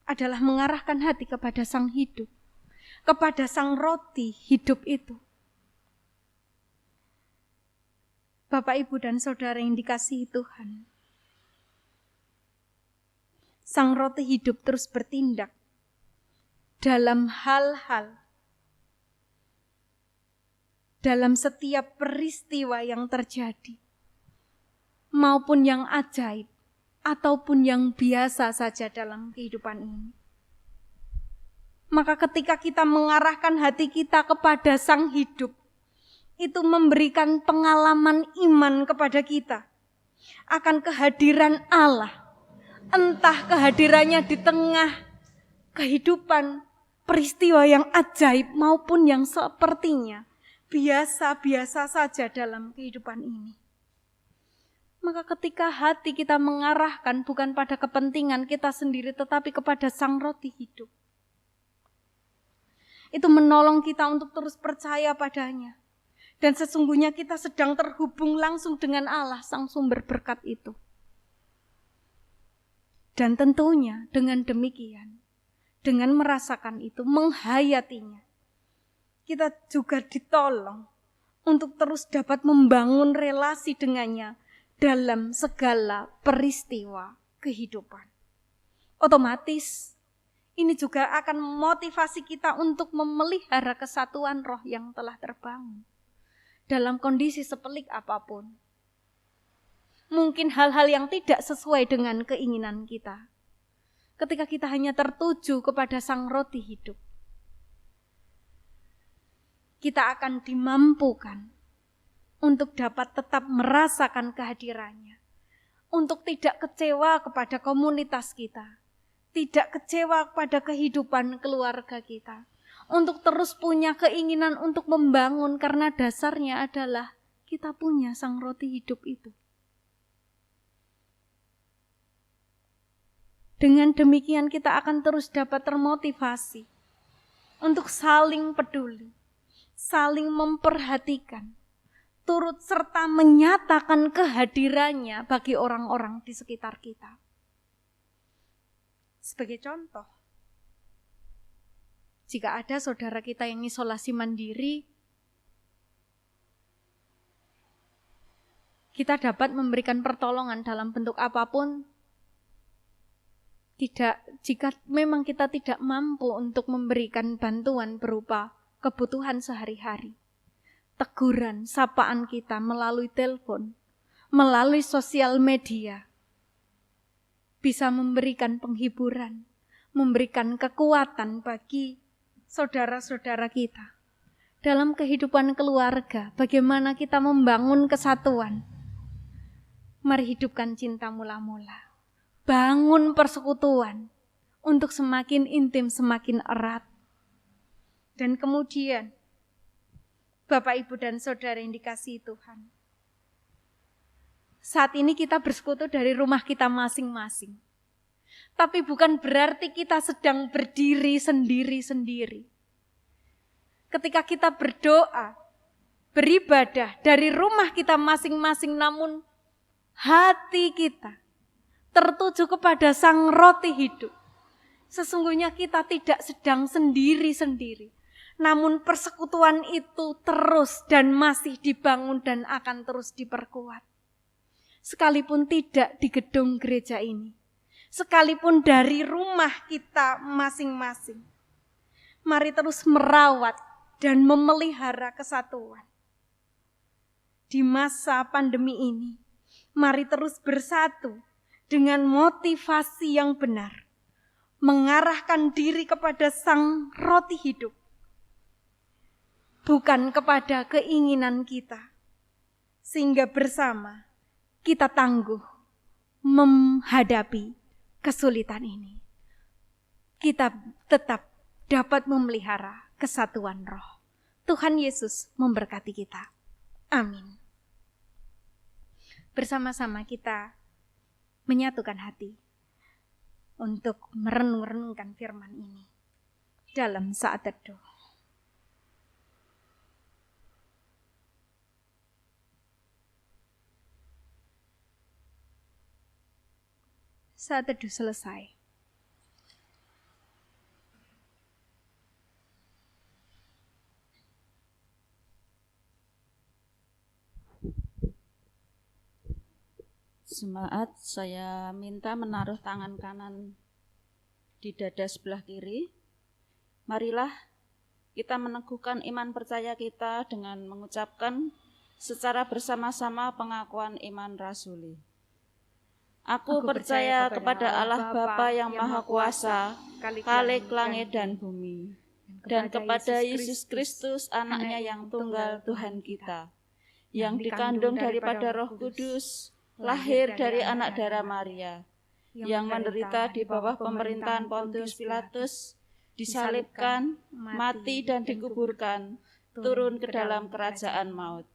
adalah mengarahkan hati kepada Sang hidup, kepada Sang Roti hidup itu. Bapak, Ibu, dan Saudara yang dikasihi Tuhan, Sang Roti hidup terus bertindak dalam hal-hal, dalam setiap peristiwa yang terjadi, maupun yang ajaib, ataupun yang biasa saja dalam kehidupan ini. Maka ketika kita mengarahkan hati kita kepada Sang hidup, itu memberikan pengalaman iman kepada kita akan kehadiran Allah. Entah kehadirannya di tengah kehidupan peristiwa yang ajaib maupun yang sepertinya biasa-biasa saja dalam kehidupan ini. Maka ketika hati kita mengarahkan bukan pada kepentingan kita sendiri tetapi kepada Sang Roti hidup, itu menolong kita untuk terus percaya padanya. Dan sesungguhnya kita sedang terhubung langsung dengan Allah, Sang sumber berkat itu. Dan tentunya dengan demikian, dengan merasakan itu, menghayatinya, kita juga ditolong untuk terus dapat membangun relasi dengannya dalam segala peristiwa kehidupan. Otomatis ini juga akan memotivasi kita untuk memelihara kesatuan roh yang telah terbangun dalam kondisi sepelik apapun. Mungkin hal-hal yang tidak sesuai dengan keinginan kita. Ketika kita hanya tertuju kepada Sang Roti hidup, kita akan dimampukan untuk dapat tetap merasakan kehadirannya. Untuk tidak kecewa kepada komunitas kita. Tidak kecewa kepada kehidupan keluarga kita. Untuk terus punya keinginan untuk membangun karena dasarnya adalah kita punya Sang Roti hidup itu. Dengan demikian kita akan terus dapat termotivasi untuk saling peduli, saling memperhatikan, turut serta menyatakan kehadirannya bagi orang-orang di sekitar kita. Sebagai contoh, jika ada saudara kita yang isolasi mandiri, kita dapat memberikan pertolongan dalam bentuk apapun. Jika memang kita tidak mampu untuk memberikan bantuan berupa kebutuhan sehari-hari, teguran, sapaan kita melalui telepon, melalui sosial media, bisa memberikan penghiburan, memberikan kekuatan bagi saudara-saudara kita. Dalam kehidupan keluarga, bagaimana kita membangun kesatuan. Mari hidupkan cinta mula-mula. Bangun persekutuan untuk semakin intim, semakin erat. Dan kemudian, Bapak, Ibu, dan Saudara yang dikasihi Tuhan, saat ini kita bersekutu dari rumah kita masing-masing. Tapi bukan berarti kita sedang berdiri sendiri-sendiri. Ketika kita berdoa, beribadah dari rumah kita masing-masing, namun hati kita tertuju kepada Sang Roti hidup. Sesungguhnya kita tidak sedang sendiri-sendiri. Namun persekutuan itu terus dan masih dibangun dan akan terus diperkuat. Sekalipun tidak di gedung gereja ini. Sekalipun dari rumah kita masing-masing. Mari terus merawat dan memelihara kesatuan. Di masa pandemi ini, mari terus bersatu dengan motivasi yang benar, mengarahkan diri kepada Sang Roti hidup, bukan kepada keinginan kita, sehingga bersama kita tangguh menghadapi kesulitan ini. Kita tetap dapat memelihara kesatuan roh. Tuhan Yesus memberkati kita. Amin. Bersama-sama kita menyatukan hati untuk merenung-renungkan firman ini dalam saat teduh. Saat teduh selesai. Jemaat, saya minta menaruh tangan kanan di dada sebelah kiri. Marilah kita meneguhkan iman percaya kita dengan mengucapkan secara bersama-sama pengakuan iman rasuli. Aku percaya kepada Allah Bapa yang Maha Kuasa, Khalik langit dan bumi, dan kepada Yesus Kristus, Anaknya yang tunggal Tuhan kita, yang dikandung daripada Roh Kudus, lahir dari anak darah Maria, yang menderita di bawah pemerintahan Pontius Pilatus, disalibkan, mati dan dikuburkan, turun ke dalam kerajaan maut.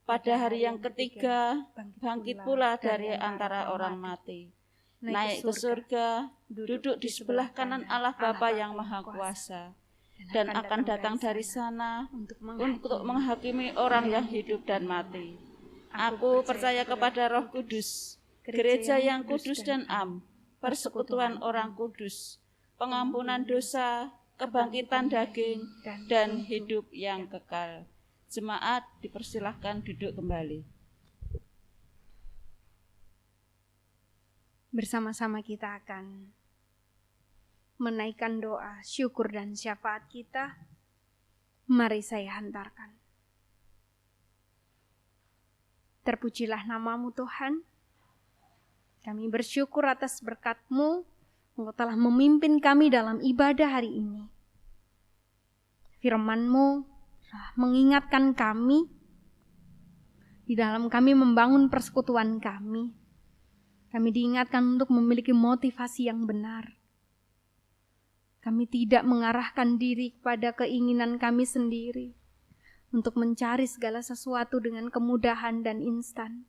Pada hari yang ketiga, bangkit pula dari antara orang mati, naik ke surga, duduk di sebelah kanan Allah Bapa yang Maha Kuasa, dan akan datang dari sana untuk menghakimi orang yang hidup dan mati. Aku percaya kepada Roh Kudus, gereja yang kudus dan am, persekutuan orang kudus, pengampunan dosa, kebangkitan daging, dan hidup yang kekal. Jemaat dipersilahkan duduk kembali. Bersama-sama kita akan menaikkan doa, syukur dan syafaat kita. Mari saya hantarkan. Terpujilah nama-Mu Tuhan. Kami bersyukur atas berkat-Mu. Engkau telah memimpin kami dalam ibadah hari ini. Firman-Mu telah mengingatkan kami di dalam kami membangun persekutuan kami. Kami diingatkan untuk memiliki motivasi yang benar. Kami tidak mengarahkan diri kepada keinginan kami sendiri untuk mencari segala sesuatu dengan kemudahan dan instan.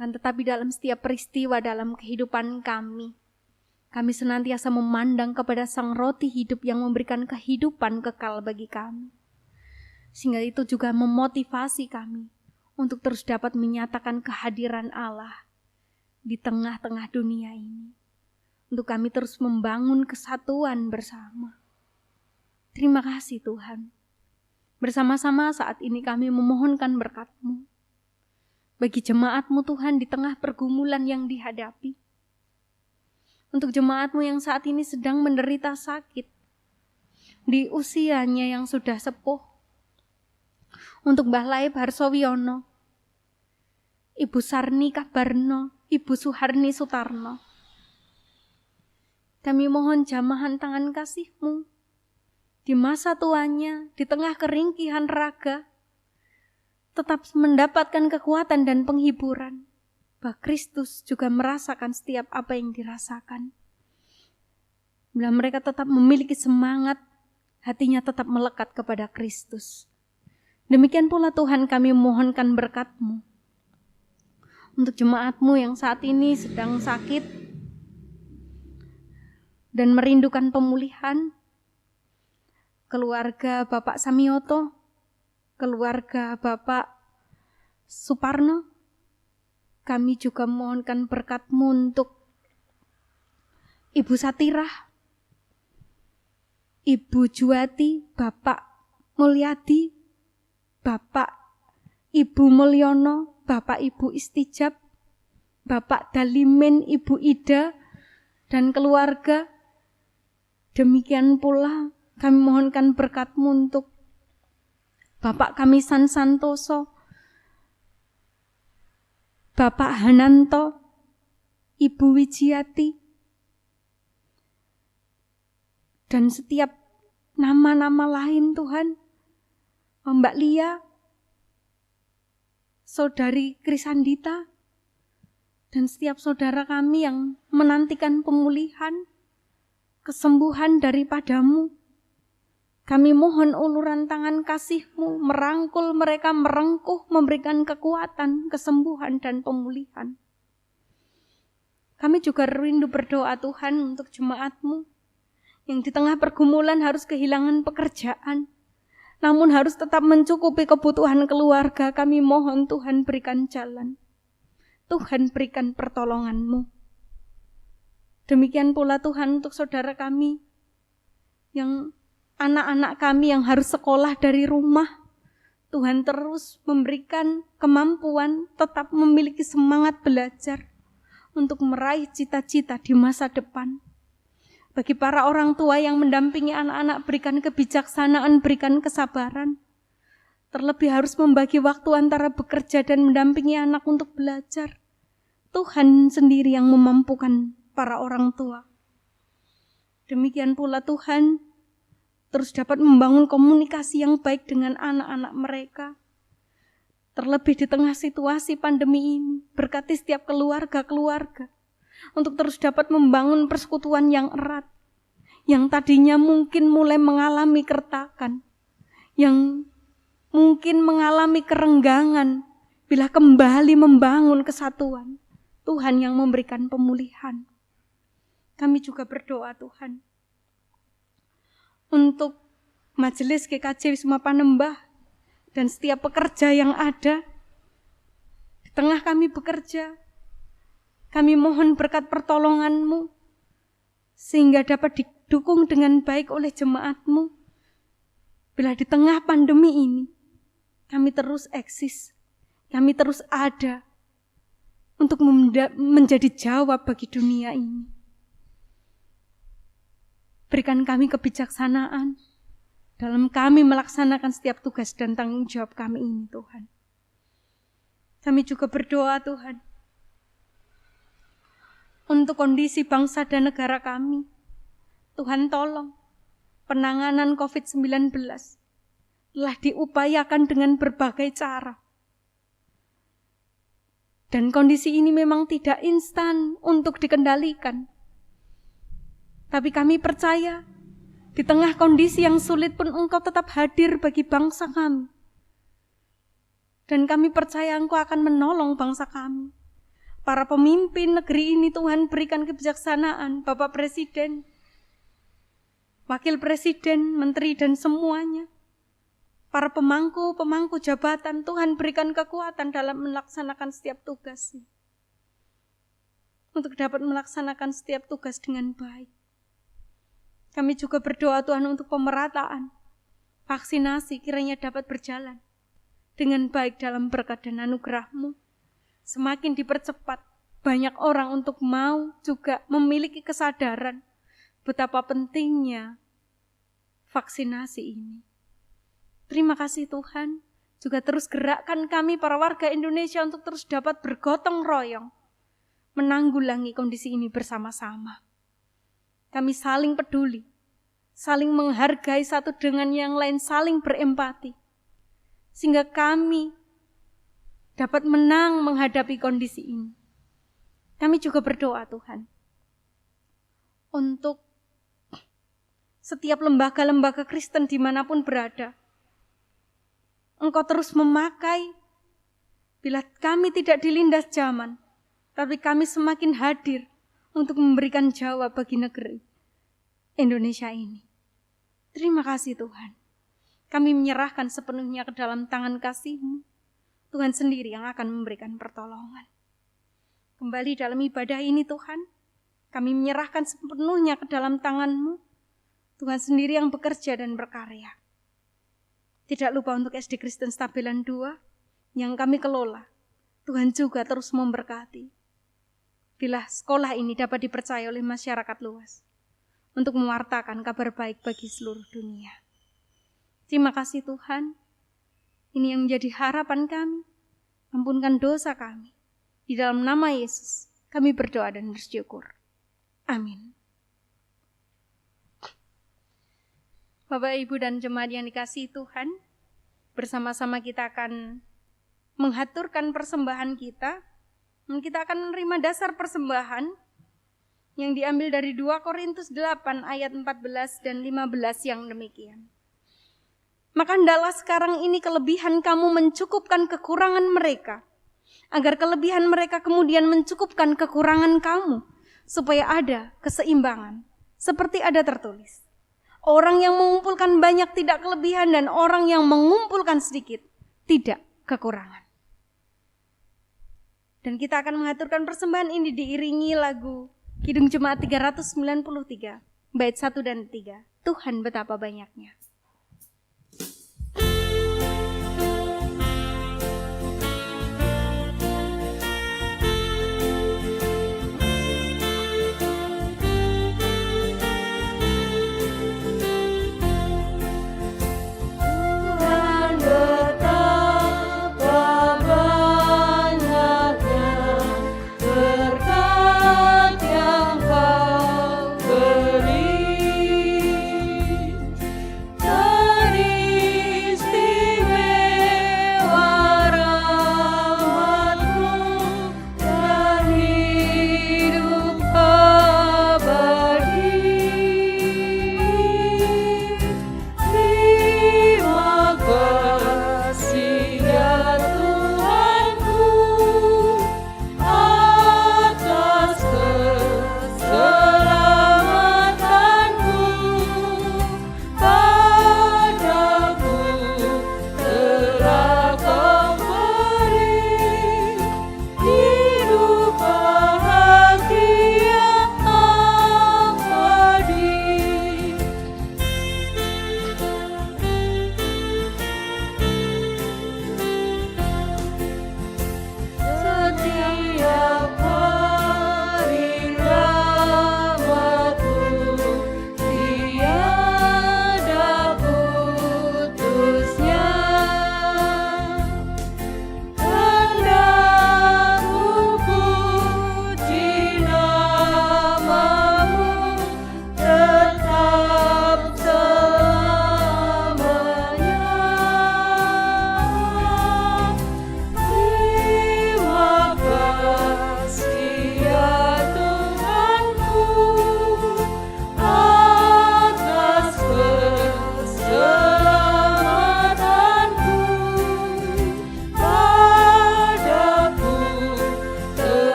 Tetapi dalam setiap peristiwa dalam kehidupan kami senantiasa memandang kepada Sang Roti hidup yang memberikan kehidupan kekal bagi kami. Sehingga itu juga memotivasi kami untuk terus dapat menyatakan kehadiran Allah di tengah-tengah dunia ini. Untuk kami terus membangun kesatuan bersama. Terima kasih Tuhan. Bersama-sama saat ini kami memohonkan berkat-Mu. Bagi jemaat-Mu Tuhan di tengah pergumulan yang dihadapi. Untuk jemaat-Mu yang saat ini sedang menderita sakit. Di usianya yang sudah sepuh. Untuk Mbah Laib Harsowiono, Ibu Sarni Kabarno, Ibu Suharni Sutarno. Kami mohon jamahan tangan kasih-Mu di masa tuanya, di tengah keringkihan raga, tetap mendapatkan kekuatan dan penghiburan. Bahwa Kristus juga merasakan setiap apa yang dirasakan. Bila mereka tetap memiliki semangat, hatinya tetap melekat kepada Kristus. Demikian pula Tuhan kami mohonkan berkat-Mu. Untuk jemaat-Mu yang saat ini sedang sakit dan merindukan pemulihan, keluarga Bapak Samioto, keluarga Bapak Suparno, kami juga mohonkan berkat-Mu untuk Ibu Satirah, Ibu Juwati, Bapak Mulyadi, Bapak Ibu Mulyono, Bapak Ibu Istijab, Bapak Dalimin, Ibu Ida, dan keluarga. Demikian pula kami mohonkan berkat-Mu untuk Bapak Kamisan Santoso, Bapak Hananto, Ibu Wijiati, dan setiap nama-nama lain Tuhan, Mbak Lia, Saudari Krisandita, dan setiap saudara kami yang menantikan pemulihan, kesembuhan daripada-Mu. Kami mohon uluran tangan kasih-Mu merangkul mereka, merengkuh, memberikan kekuatan, kesembuhan, dan pemulihan. Kami juga rindu berdoa Tuhan untuk jemaat-Mu yang di tengah pergumulan harus kehilangan pekerjaan, namun harus tetap mencukupi kebutuhan keluarga. Kami mohon Tuhan berikan jalan. Tuhan berikan pertolongan-Mu. Demikian pula Tuhan untuk saudara kami, yang anak-anak kami yang harus sekolah dari rumah. Tuhan terus memberikan kemampuan, tetap memiliki semangat belajar untuk meraih cita-cita di masa depan. Bagi para orang tua yang mendampingi anak-anak, berikan kebijaksanaan, berikan kesabaran. Terlebih harus membagi waktu antara bekerja dan mendampingi anak untuk belajar. Tuhan sendiri yang memampukan para orang tua. Demikian pula Tuhan terus dapat membangun komunikasi yang baik dengan anak-anak mereka. Terlebih di tengah situasi pandemi ini, berkati setiap keluarga-keluarga untuk terus dapat membangun persekutuan yang erat, yang tadinya mungkin mulai mengalami keretakan, yang mungkin mengalami kerenggangan, bila kembali membangun kesatuan, Tuhan yang memberikan pemulihan. Kami juga berdoa Tuhan untuk Majelis GKJ Wisma Panembah dan setiap pekerja yang ada. Di tengah kami bekerja, kami mohon berkat pertolongan-Mu, sehingga dapat didukung dengan baik oleh jemaat-Mu. Bila di tengah pandemi ini, kami terus eksis, kami terus ada, untuk menjadi jawab bagi dunia ini. Berikan kami kebijaksanaan dalam kami melaksanakan setiap tugas dan tanggung jawab kami ini, Tuhan. Kami juga berdoa, Tuhan, untuk kondisi bangsa dan negara kami. Tuhan tolong, penanganan COVID-19 telah diupayakan dengan berbagai cara. Dan kondisi ini memang tidak instan untuk dikendalikan. Tapi kami percaya, di tengah kondisi yang sulit pun Engkau tetap hadir bagi bangsa kami. Dan kami percaya Engkau akan menolong bangsa kami. Para pemimpin negeri ini Tuhan berikan kebijaksanaan, Bapak Presiden, Wakil Presiden, Menteri dan semuanya. para pemangku jabatan, Tuhan berikan kekuatan dalam melaksanakan setiap tugas. Untuk dapat melaksanakan setiap tugas dengan baik. Kami juga berdoa Tuhan untuk pemerataan, vaksinasi kiranya dapat berjalan dengan baik dalam berkat dan anugerah-Mu. Semakin dipercepat, banyak orang untuk mau juga memiliki kesadaran betapa pentingnya vaksinasi ini. Terima kasih Tuhan, juga terus gerakkan kami para warga Indonesia untuk terus dapat bergotong royong, menanggulangi kondisi ini bersama-sama. Kami saling peduli, saling menghargai satu dengan yang lain, saling berempati, sehingga kami dapat menang menghadapi kondisi ini. Kami juga berdoa Tuhan, untuk setiap lembaga-lembaga Kristen dimanapun berada, Engkau terus memakai, bila kami tidak dilindas zaman, tapi kami semakin hadir untuk memberikan jawab bagi negeri Indonesia ini. Terima kasih Tuhan. Kami menyerahkan sepenuhnya ke dalam tangan kasih-Mu. Tuhan sendiri yang akan memberikan pertolongan. Kembali dalam ibadah ini Tuhan, kami menyerahkan sepenuhnya ke dalam tangan-Mu. Tuhan sendiri yang bekerja dan berkarya. Tidak lupa untuk SD Kristen Stabilan 2 yang kami kelola. Tuhan juga terus memberkati. Bila sekolah ini dapat dipercaya oleh masyarakat luas untuk mewartakan kabar baik bagi seluruh dunia. Terima kasih Tuhan. Ini yang menjadi harapan kami. Ampunkan dosa kami. Di dalam nama Yesus kami berdoa dan bersyukur. Amin. Bapak, Ibu, dan jemaat yang dikasihi Tuhan, bersama-sama kita akan menghaturkan persembahan kita. Kita akan menerima dasar persembahan yang diambil dari 2 Korintus 8 ayat 14 dan 15 yang demikian. Maka hendaklah sekarang ini kelebihan kamu mencukupkan kekurangan mereka, agar kelebihan mereka kemudian mencukupkan kekurangan kamu, supaya ada keseimbangan, seperti ada tertulis. Orang yang mengumpulkan banyak tidak kelebihan, dan orang yang mengumpulkan sedikit tidak kekurangan. Dan kita akan mengaturkan persembahan ini diiringi lagu Kidung Jemaat 393, bait 1 dan 3. Tuhan betapa banyaknya. Tuhan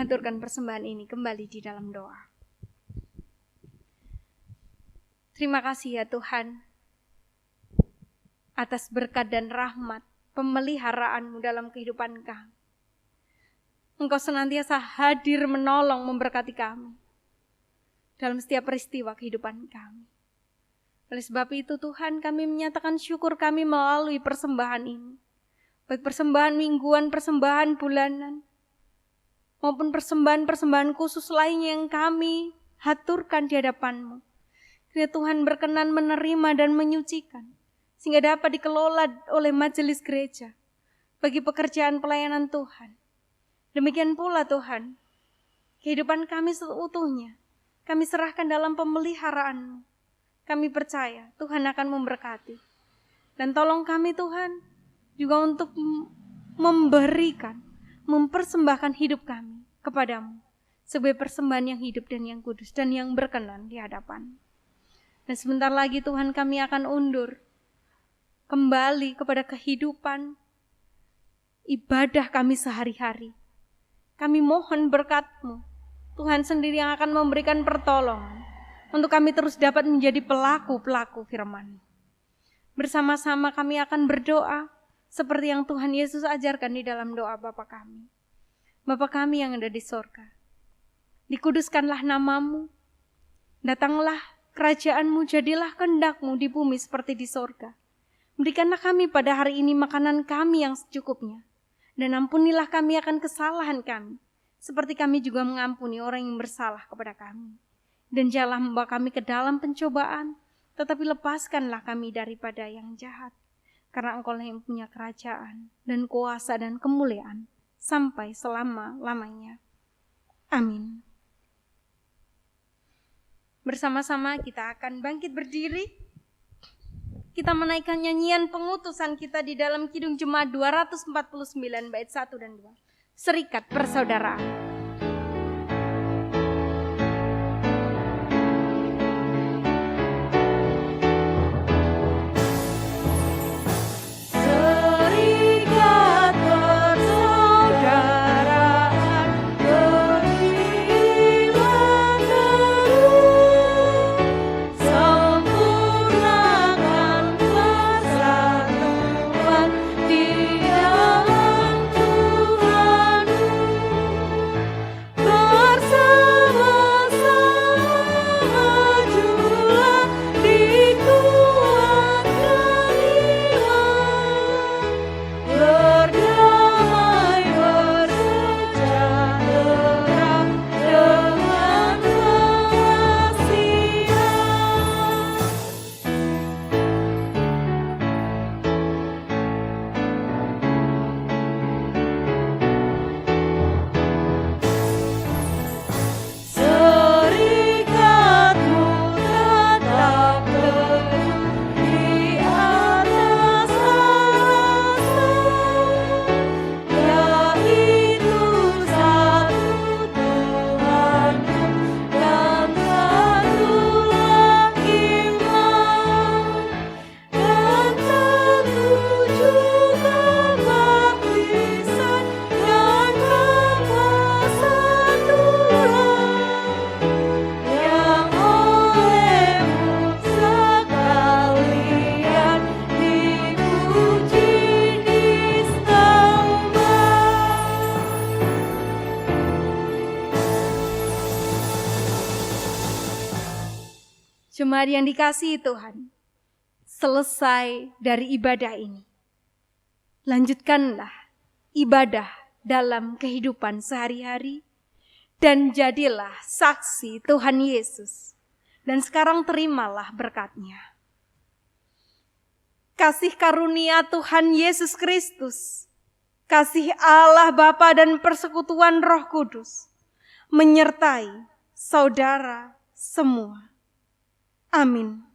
mengaturkan persembahan ini kembali di dalam doa. Terima kasih ya Tuhan atas berkat dan rahmat pemeliharaan-Mu dalam kehidupan kami. Engkau senantiasa hadir menolong memberkati kami dalam setiap peristiwa kehidupan kami. Oleh sebab itu Tuhan, kami menyatakan syukur kami melalui persembahan ini. Baik persembahan mingguan, persembahan bulanan, maupun persembahan-persembahan khusus lainnya yang kami haturkan di hadapan-Mu. Kiranya Tuhan berkenan menerima dan menyucikan, sehingga dapat dikelola oleh majelis gereja bagi pekerjaan pelayanan Tuhan. Demikian pula Tuhan, kehidupan kami seutuhnya kami serahkan dalam pemeliharaan-Mu. Kami percaya Tuhan akan memberkati. Dan tolong kami Tuhan juga untuk memberikan, mempersembahkan hidup kami kepadamu sebagai persembahan yang hidup dan yang kudus dan yang berkenan di hadapan. Dan sebentar lagi Tuhan kami akan undur kembali kepada kehidupan ibadah kami sehari-hari. Kami mohon berkat-Mu, Tuhan sendiri yang akan memberikan pertolongan untuk kami terus dapat menjadi pelaku-pelaku firman. Bersama-sama kami akan berdoa seperti yang Tuhan Yesus ajarkan di dalam doa Bapa kami. Bapa kami yang ada di sorga, dikuduskanlah nama-Mu, datanglah kerajaan-Mu, jadilah kehendak-Mu di bumi seperti di sorga. Berikanlah kami pada hari ini makanan kami yang secukupnya, dan ampunilah kami akan kesalahan kami, seperti kami juga mengampuni orang yang bersalah kepada kami. Dan janganlah membawa kami ke dalam pencobaan, tetapi lepaskanlah kami daripada yang jahat. Karena Engkau-lah yang punya kerajaan dan kuasa dan kemuliaan sampai selama-lamanya. Amin. Bersama-sama kita akan bangkit berdiri. Kita menaikkan nyanyian pengutusan kita di dalam Kidung Jemaat 249 bait 1 dan 2. Serikat Persaudaraan. Jemaat yang dikasihi Tuhan, selesai dari ibadah ini, lanjutkanlah ibadah dalam kehidupan sehari-hari dan jadilah saksi Tuhan Yesus. Dan sekarang terimalah berkat-Nya. Kasih karunia Tuhan Yesus Kristus, kasih Allah Bapa dan persekutuan Roh Kudus menyertai saudara semua. Amin.